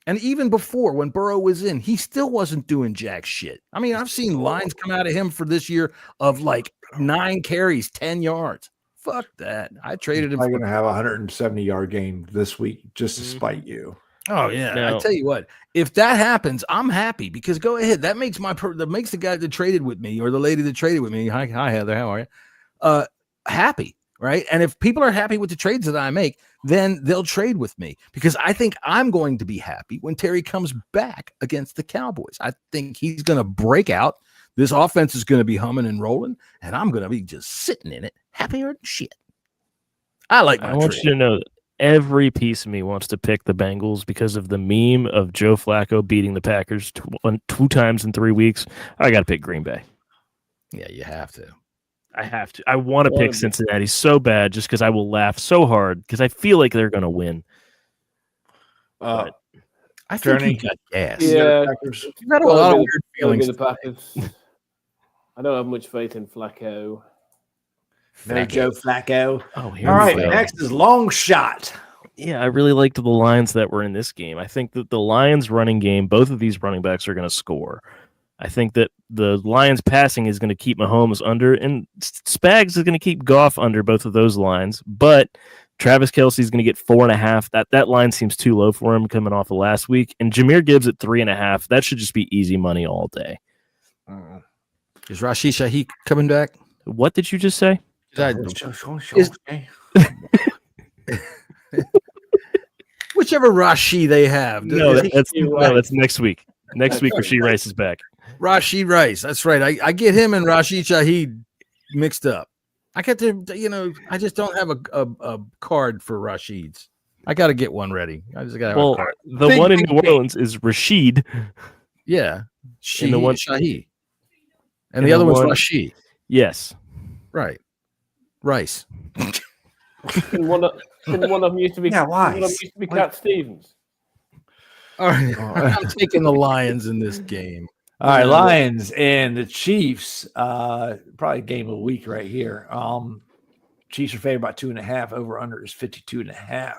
S3: And even before, when Burrow was in, he still wasn't doing jack shit. I mean, I've seen lines come out of him for this year of like 9 carries, 10 yards. Fuck that. I traded him.
S6: I'm going to have a 170-yard game this week just to spite you.
S3: Oh yeah, I tell you what. If that happens, I'm happy because go ahead. That makes the guy that traded with me or the lady that traded with me. Hi Heather, how are you? Happy, right? And if people are happy with the trades that I make, then they'll trade with me because I think I'm going to be happy when Terry comes back against the Cowboys. I think he's going to break out. This offense is going to be humming and rolling, and I'm going to be just sitting in it, happier than shit. I want
S5: you to know that every piece of me wants to pick the Bengals because of the meme of Joe Flacco beating the Packers 2 times in 3 weeks. I got to pick Green Bay.
S3: Yeah, you have to.
S5: I have to. I want to pick Cincinnati so bad just because I will laugh so hard because I feel like they're going to win.
S3: I think you got gas.
S7: Yeah,
S3: you got a lot of weird feelings.
S7: The Packers. I don't have much faith in Flacco.
S6: No Joe Flacco.
S5: Oh,
S6: all right. Next is long shot.
S5: Yeah, I really liked the Lions that were in this game. I think that the Lions running game, both of these running backs are going to score. I think that the Lions passing is going to keep Mahomes under, and Spags is going to keep Goff under both of those lines. But Travis Kelce is going to get 4.5. That line seems too low for him coming off of last week. And Jahmyr Gibbs at 3.5. That should just be easy money all day.
S3: Is Rashid Shaheed coming back?
S5: What did you just say?
S3: Whichever Rashid they have.
S5: That's next week. Next week, Rashid Rice is back.
S3: Rashid Rice. That's right. I get him and Rashid Shaheed mixed up. I get to, I just don't have a card for Rashids. I got to get one ready. I just got to have a card.
S5: The one in New Orleans is Rashid.
S3: Yeah.
S5: And the one
S3: Shaheed. And the other one's Rashid.
S5: Yes.
S3: Right. Rice.
S7: One of them used to be Cat Stevens.
S3: All right. I'm taking the Lions in this game.
S6: All right, Lions and the Chiefs. Probably game of the week right here. Chiefs are favored by 2.5. Over under is 52.5.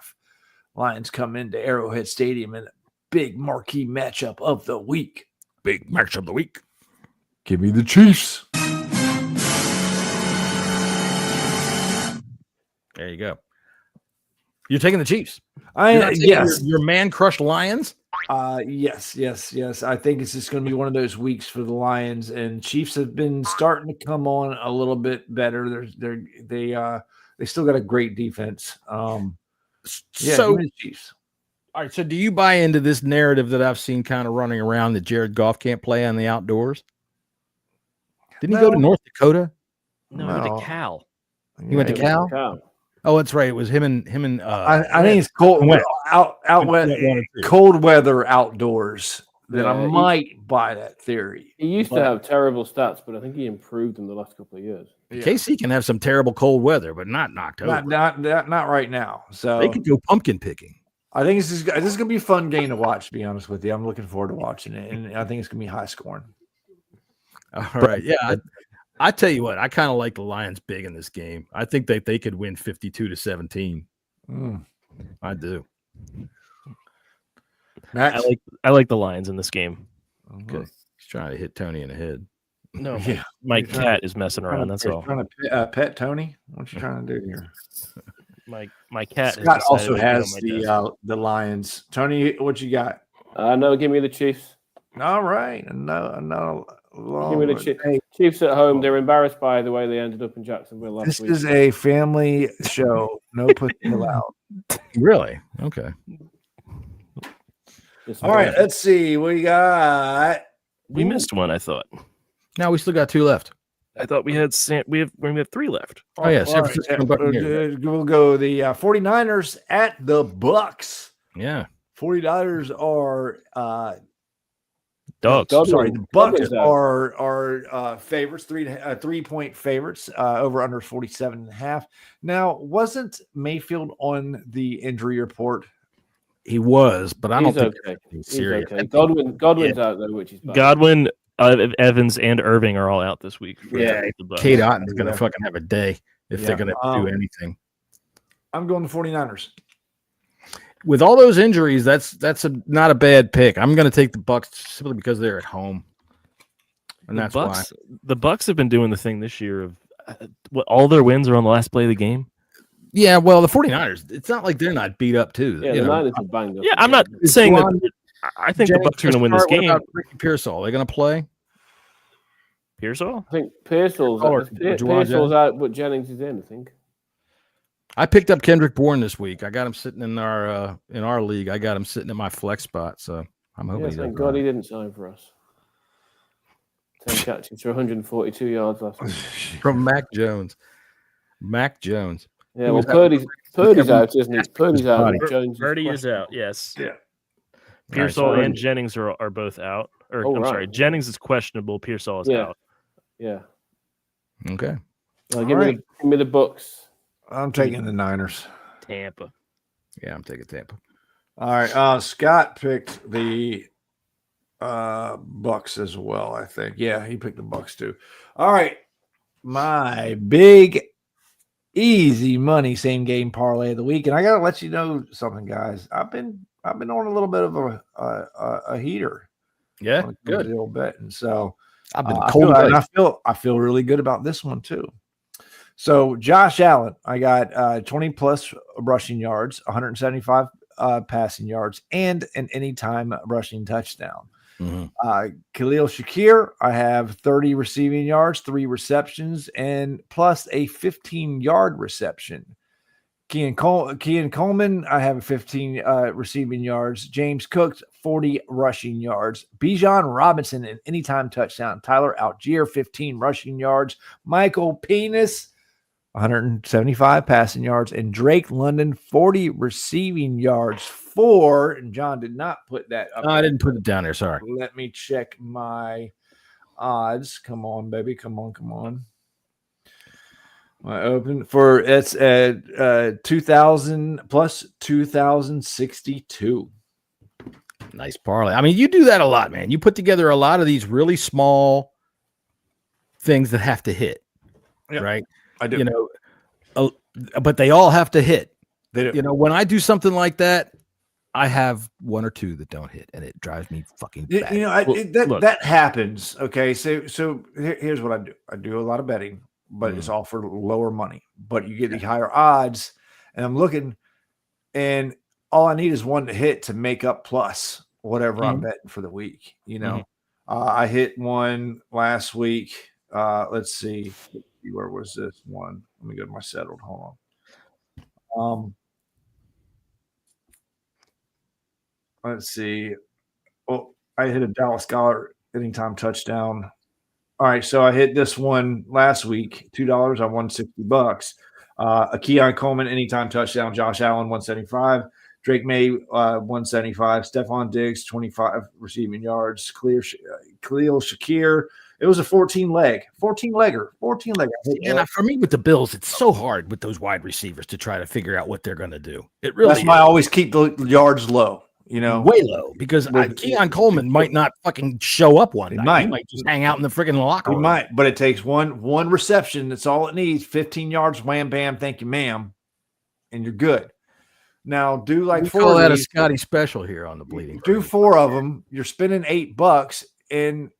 S6: Lions come into Arrowhead Stadium in a big marquee matchup of the week.
S3: Big matchup of the week.
S6: Give me the Chiefs.
S3: There you go. You're taking the Chiefs.
S6: Yes.
S3: Your man crushed Lions.
S6: Yes. I think it's just going to be one of those weeks for the Lions, and Chiefs have been starting to come on a little bit better. They still got a great defense.
S3: So
S6: Chiefs.
S3: All right. So do you buy into this narrative that I've seen kind of running around that Jared Goff can't play on the outdoors? Didn't he go to North Dakota?
S5: No, he went to Cal.
S3: He went to Cal? Oh, that's right. It was him and
S6: I think it's cold cold weather outdoors. Then I might buy that theory.
S7: He used to have terrible stats, but I think he improved in the last couple of years.
S3: Yeah. KC can have some terrible cold weather, but not in October.
S6: Not right now. So
S3: they could go pumpkin picking.
S6: I think this is going to be a fun game to watch, to be honest with you. I'm looking forward to watching it, and I think it's going to be high scoring.
S3: All right. Yeah. I tell you what, I kind of like the Lions big in this game. I think that they could win 52-17. I do.
S6: Max?
S5: I like the Lions in this game.
S3: Okay. He's trying to hit Tony in the head.
S5: No, my cat is messing around. That's all.
S6: Trying to pet Tony? What you trying to do here?
S5: My cat.
S6: Scott also has the Lions. Tony, what you got?
S7: No, give me the Chiefs.
S6: All right, no.
S7: Give me the Chiefs. Chiefs at home. They're embarrassed by the way they ended up in Jacksonville last week.
S6: This is a family show. No pussy allowed.
S3: Really? Okay.
S6: All right, let's see. We got.
S5: We missed one, I thought.
S3: Now we still got 2 left.
S5: I thought we had we have 3 left.
S3: Oh yeah, San
S6: All right,
S3: Francisco and Buccaneers.
S6: we'll go the 49ers at the Bucks.
S3: Yeah.
S6: 49ers are
S5: Dogs.
S6: sorry, the Bucks
S7: Godwin's
S6: are favorites, 3-point favorites, over under 47.5. Now, wasn't Mayfield on the injury report?
S3: He was, but I don't think
S7: He's
S3: serious.
S7: okay. Godwin's out though, which is bad.
S5: Godwin, Evans, and Irving are all out this week.
S3: Yeah,
S5: the Bucs.
S3: Kate Otten's going to fucking have a day if they're
S6: Yeah.
S3: going to do anything.
S6: I'm going to 49ers.
S3: With all those injuries, that's not a bad pick. I'm going to take the Bucs simply because they're at home, and that's why.
S5: The Bucs have been doing the thing this year of all their wins are on the last play of the game.
S3: Yeah, well, the 49ers, it's not like they're not beat up too.
S7: Yeah, the Niners are banged up.
S5: Yeah, I'm not saying that. I think the Bucs are going to win this game.
S3: What about Ricky Pearsall? Are they going to play?
S5: Pearsall?
S7: I think Pearsall's out, but Jennings is in. I think.
S3: I picked up Kendrick Bourne this week. I got him sitting in our league. I got him sitting in my flex spot, so I'm hoping.
S7: Thank God he didn't sign for us. 10 catches for 142 yards last week.
S3: From Mac Jones.
S7: Yeah, well, Purdy's out, isn't he? Purdy's out.
S5: Purdy is out. Yes.
S6: Yeah.
S5: Pearsall
S3: Right, so
S5: and Jennings are both out. Or
S7: Oh,
S5: I'm
S7: right.
S5: sorry, Jennings is questionable. Pearsall is out.
S7: Yeah.
S3: Okay.
S7: Give me the Bucks.
S6: I'm taking the Niners.
S5: Tampa.
S3: Yeah, I'm taking Tampa.
S6: All right. Scott picked the Bucks as well, I think. Yeah, he picked the Bucks too. All right. My big easy money same game parlay of the week. And I gotta let you know something, guys. I've been on a little bit of a heater.
S3: Yeah, good.
S6: A little bit. And so
S3: I've been cold.
S6: I feel really good about this one too. So Josh Allen, I got 20 plus rushing yards, 175 passing yards, and an anytime rushing touchdown.
S3: Mm-hmm.
S6: Khalil Shakir, I have 30 receiving yards, 3 receptions, and plus a 15-yard reception. Kean Coleman, I have 15 receiving yards. James Cook, 40 rushing yards. Bijan Robinson, an anytime touchdown. Tyler Algier, 15 rushing yards. Michael Penis, 175 passing yards. And Drake London, 40 receiving yards. And John did not put that up.
S3: No, I didn't put it down there. Sorry.
S6: Let me check my odds. Come on, baby. Come on. I open for it's at 2,000 plus 2,062.
S3: Nice parlay. I mean, you do that a lot, man. You put together a lot of these really small things that have to hit, right?
S6: I do.
S3: You know, but they all have to hit.
S6: They do.
S3: You know, when I do something like that, I have 1 or 2 that don't hit, and it drives me fucking bad.
S6: You know, that happens. Okay, so here's what I do. I do a lot of betting, but it's all for lower money. But you get the higher odds, and I'm looking, and all I need is one to hit to make up plus whatever I'm betting for the week. You know, I hit one last week. Let's see, where was this one? Let me go to my settled. Hold on. Let's see. Oh, I hit a Dallas Goedert anytime touchdown. All right, so I hit this one last week, $2. I won $60. A Keon Coleman anytime touchdown. Josh Allen 175. Drake May 175. Stephon Diggs 25 receiving yards. Khalil Shakir. It was a 14-legger.
S3: And for me with the Bills, it's so hard with those wide receivers to try to figure out what they're going to do. It really
S6: That's why I always keep the yards low. You know,
S3: way low, because Keon Coleman might not fucking show up one night. He might just hang out in the freaking locker room.
S6: He might, but it takes one reception. That's all it needs. 15 yards, wham, bam, thank you, ma'am, and you're good. Now do like
S3: we
S6: 4
S3: call
S6: of
S3: that
S6: these.
S3: a Scottie special here on the Bleeding.
S6: Do 4 of them. You're spending $8, and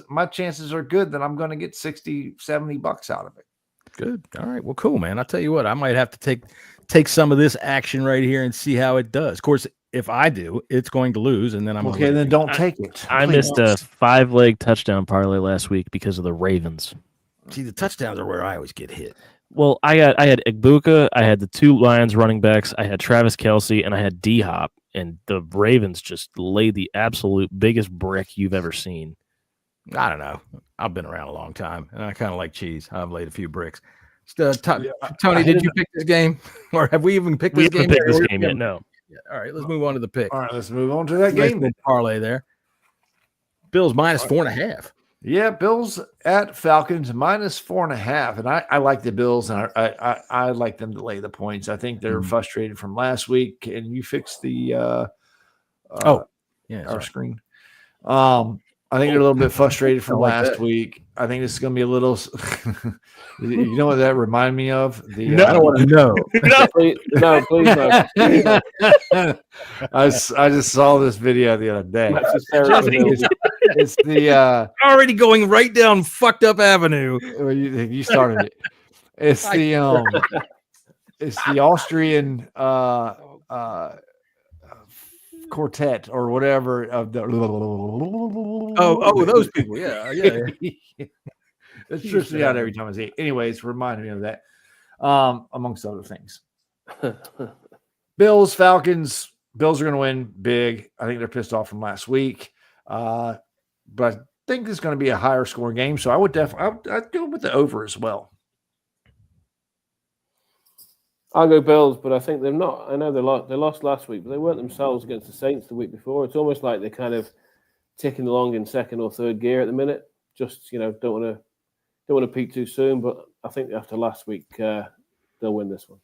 S6: my chances are good that I'm going to get $60-$70 out of it.
S3: Good. All right. Well, cool, man. I'll tell you what. I might have to take some of this action right here and see how it does. Of course, if I do, it's going to lose, and then I'm
S6: okay. Then don't take it.
S5: I missed a 5-leg touchdown parlay last week because of the Ravens.
S3: See, the touchdowns are where I always get hit.
S5: Well, I had Igbuka, I had the 2 Lions running backs, I had Travis Kelce, and I had D-Hop, and the Ravens just laid the absolute biggest brick you've ever seen.
S3: I don't know. I've been around a long time, and I kind of like cheese. I've laid a few bricks. Tony, did you pick this game, or have we even picked this game?
S5: We haven't picked this game yet. No.
S3: Yeah. All right, let's move on to the pick.
S6: All right, let's move on to that
S3: Nice
S6: game.
S3: little parlay there. Bills minus 4.5.
S6: Yeah, Bills at Falcons minus 4.5, and I like the Bills, and I like them to lay the points. I think they're frustrated from last week, and you fixed the our screen. I think they're a little bit frustrated from last week. I think this is going to be a little. You know what that reminded me of? I don't want to know.
S7: No, please no.
S6: I just saw this video the other day. It's the
S3: already going right down fucked up avenue.
S6: You started it. It's the it's the Austrian quartet or whatever of the
S3: those people. Yeah.
S6: It trips me out every time I see it. Anyways, remind me of that. Amongst other things. Bills, Falcons. Bills are going to win big. I think they're pissed off from last week. But I think it's going to be a higher scoring game. So I would I'd go with the over as well.
S7: I'll go Bills, but I think they're not. I know they lost last week, but they weren't themselves against the Saints the week before. It's almost like they're kind of ticking along in second or third gear at the minute. Just don't want to peak too soon, but I think after last week they'll win this one.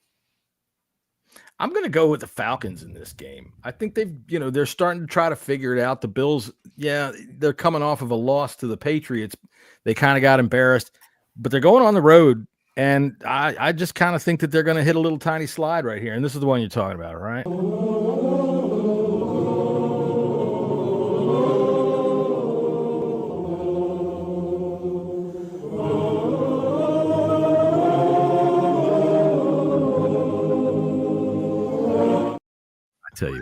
S3: I'm going to go with the Falcons in this game. I think they're starting to try to figure it out. The Bills, they're coming off of a loss to the Patriots. They kind of got embarrassed, but they're going on the road. And I just kind of think that they're going to hit a little tiny slide right here. And this is the one you're talking about, right? I tell you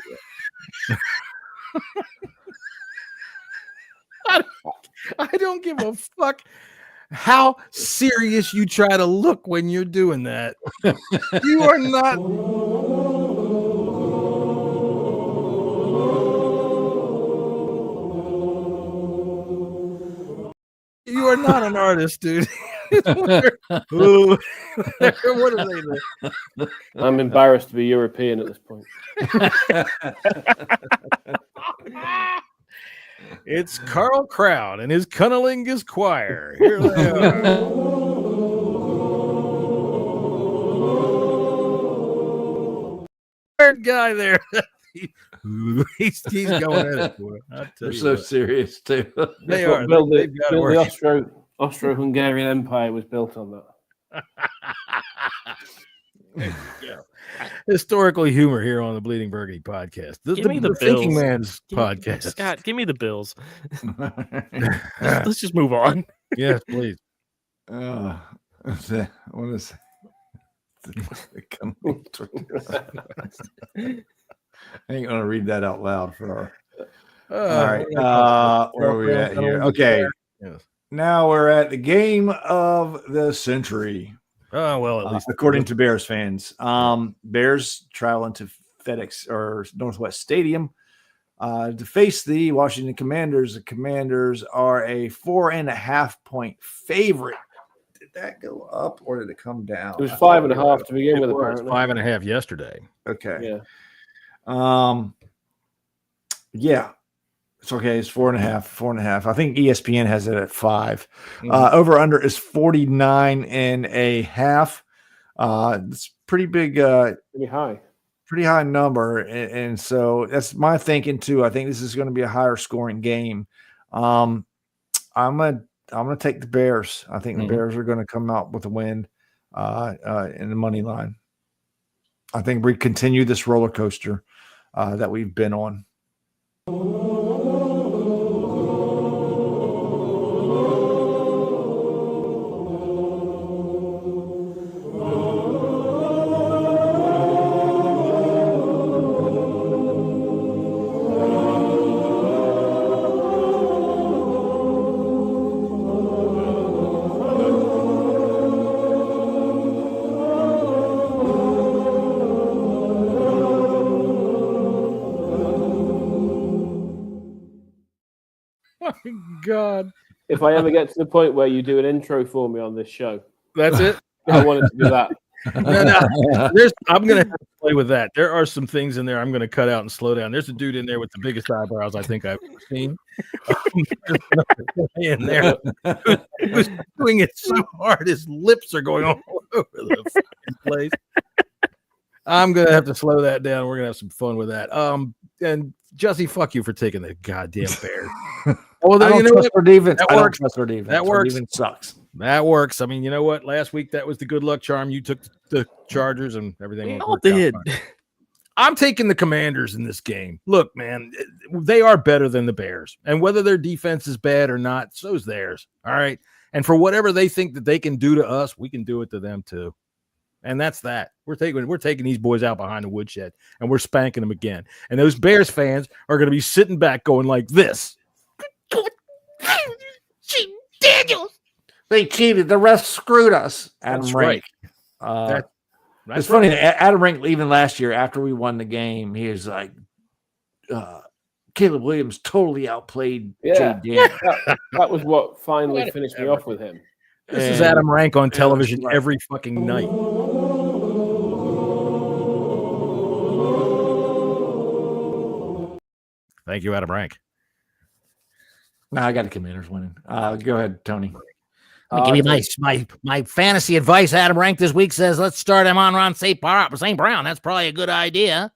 S3: what. I don't give a fuck how serious you try to look when you're doing that. You are not. You are not an artist, dude. What are they doing?
S7: I'm embarrassed to be European at this point.
S3: It's Carl Crowd and his Cunnilingus Choir. Here they are. Third guy there. he's going at it, boy.
S6: They're so serious, too.
S3: They are.
S7: The Austro-Hungarian Empire was built on that.
S3: Historical humor here on the Bleeding Burgundy podcast.
S5: Give me the
S3: Thinking
S5: Bills.
S3: Man's podcast.
S5: Scott, give me the Bills. Let's just move on.
S3: Yes, please.
S6: What is I ain't gonna read that out loud for our. All right, where are we at here? Okay,
S3: yes.
S6: Now we're at the game of the century.
S3: Oh well, at least
S6: according to Bears fans. Bears traveling to FedEx or Northwest Stadium to face the Washington Commanders. The Commanders are a 4.5 point favorite. Did that go up or did it come down?
S7: It was 5.5 to begin with. Apparently,
S3: 5.5 yesterday.
S6: Okay. Yeah. It's okay. It's 4.5. I think ESPN has it at 5. Over under is 49.5. It's pretty big. Pretty high number. And so that's my thinking too. I think this is going to be a higher scoring game. I'm going to take the Bears. I think the Bears are going to come out with a win in the money line. I think we continue this roller coaster that we've been on.
S7: If I ever get to the point where you do an intro for me on this show,
S3: That's it.
S7: I want it to be that.
S3: No. I'm going to have to play with that. There are some things in there I'm going to cut out and slow down. There's a dude in there with the biggest eyebrows I think I've ever seen. In there who's doing it so hard his lips are going all over the fucking place. I'm going to have to slow that down. We're going to have some fun with that. And Jessy, fuck you for taking the goddamn Bears. Well, then, you know what?
S6: Defense.
S3: That
S6: I don't
S3: works.
S6: trust our defense.
S3: That
S6: Our
S3: works.
S6: defense sucks.
S3: That works. I mean, you know what? Last week that was the good luck charm. You took the Chargers and everything.
S5: We all did.
S3: I'm taking the Commanders in this game. Look, man, they are better than the Bears. And whether their defense is bad or not, so's theirs. All right. And for whatever they think that they can do to us, we can do it to them too. And that's that. We're taking these boys out behind the woodshed and we're spanking them again. And those Bears fans are going to be sitting back going like this.
S4: Daniels.
S6: They cheated. The refs screwed us. Adam
S3: That's
S6: Rank.
S3: right.
S6: It's funny. Adam Rank, even last year after we won the game, he was like, Caleb Williams totally outplayed
S7: Yeah.
S6: Jay Daniels.
S7: That was what finally finished me off with him.
S3: This is Adam Rank on television every fucking night. Thank you, Adam Rank.
S6: No, I got the Commanders winning. Go ahead, Tony.
S9: Give you my fantasy advice. Adam Rank this week says let's start him on St. Brown. That's probably a good idea.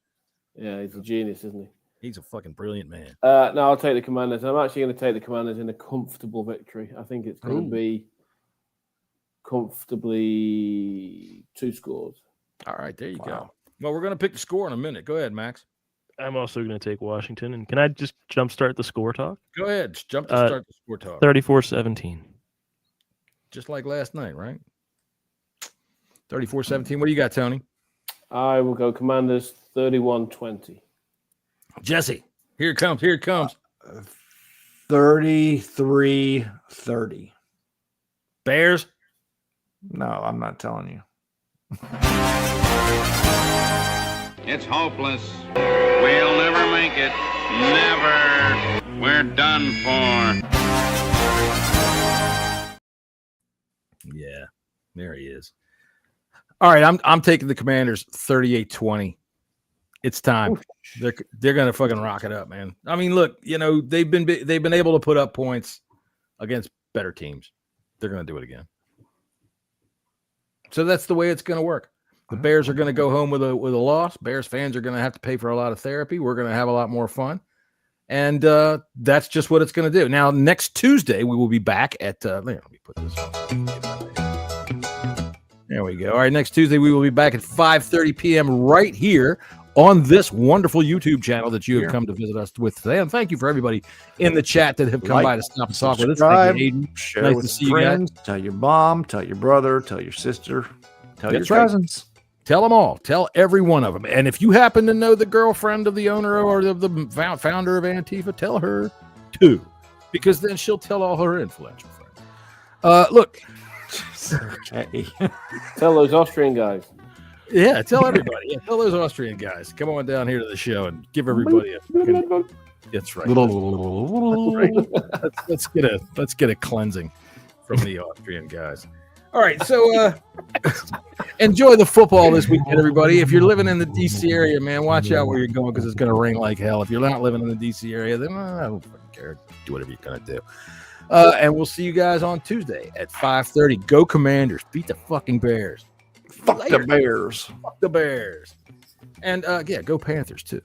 S7: Yeah, he's a genius, isn't he?
S3: He's a fucking brilliant man.
S7: No, I'll take the Commanders. I'm actually going to take the Commanders in a comfortable victory. I think it's going to be comfortably 2 scores.
S3: All right, there you go. Well, we're going to pick the score in a minute. Go ahead, Max.
S5: I'm also going to take Washington. And can I just jumpstart the score talk?
S3: Go ahead. Jump to start the score talk.
S5: 34-17.
S3: Just like last night, right? 34-17. What do you got, Tony?
S7: I will go Commanders 31-20.
S3: Jesse, here it comes. Here it comes.
S6: 33-30.
S3: Bears?
S6: No, I'm not telling you.
S10: It's hopeless. We'll never make it. Never. We're done for.
S3: Yeah, there he is. All right, I'm taking the Commanders 38-20. It's time. They're going to fucking rock it up, man. I mean, look, you know, they've been able to put up points against better teams. They're going to do it again. So that's the way it's going to work. The Bears are going to go home with a loss. Bears fans are going to have to pay for a lot of therapy. We're going to have a lot more fun. And that's just what it's going to do. Now, next Tuesday, we will be back at let me put this on. There we go. All right, next Tuesday, we will be back at 5:30 p.m. right here on this wonderful YouTube channel that you have come to visit us with today. And thank you for everybody in the chat that have come by to stop and talk with us. Thank you, Aiden.
S6: Share
S3: Nice
S6: with
S3: to see
S6: friends.
S3: you guys.
S6: Tell your mom. Tell your brother. Tell your sister. Tell
S3: That's
S6: your
S3: right.
S6: cousins.
S3: Tell them all. Tell every one of them. And if you happen to know the girlfriend of the owner or of the founder of Antifa, tell her too, because then she'll tell all her influential friends. Look.
S6: Okay.
S7: Tell those Austrian guys.
S3: Yeah, tell everybody. Yeah, tell those Austrian guys. Come on down here to the show and give everybody a. That's right. Let's get a cleansing from the Austrian guys. All right, so enjoy the football this weekend, everybody. If you're living in the D.C. area, man, watch out where you're going because it's going to rain like hell. If you're not living in the D.C. area, then I don't fucking care. Do whatever you're going to do. And we'll see you guys on Tuesday at 5:30. Go Commanders. Beat the fucking Bears.
S6: Fuck the Bears.
S3: Fuck the Bears. And, yeah, go Panthers, too.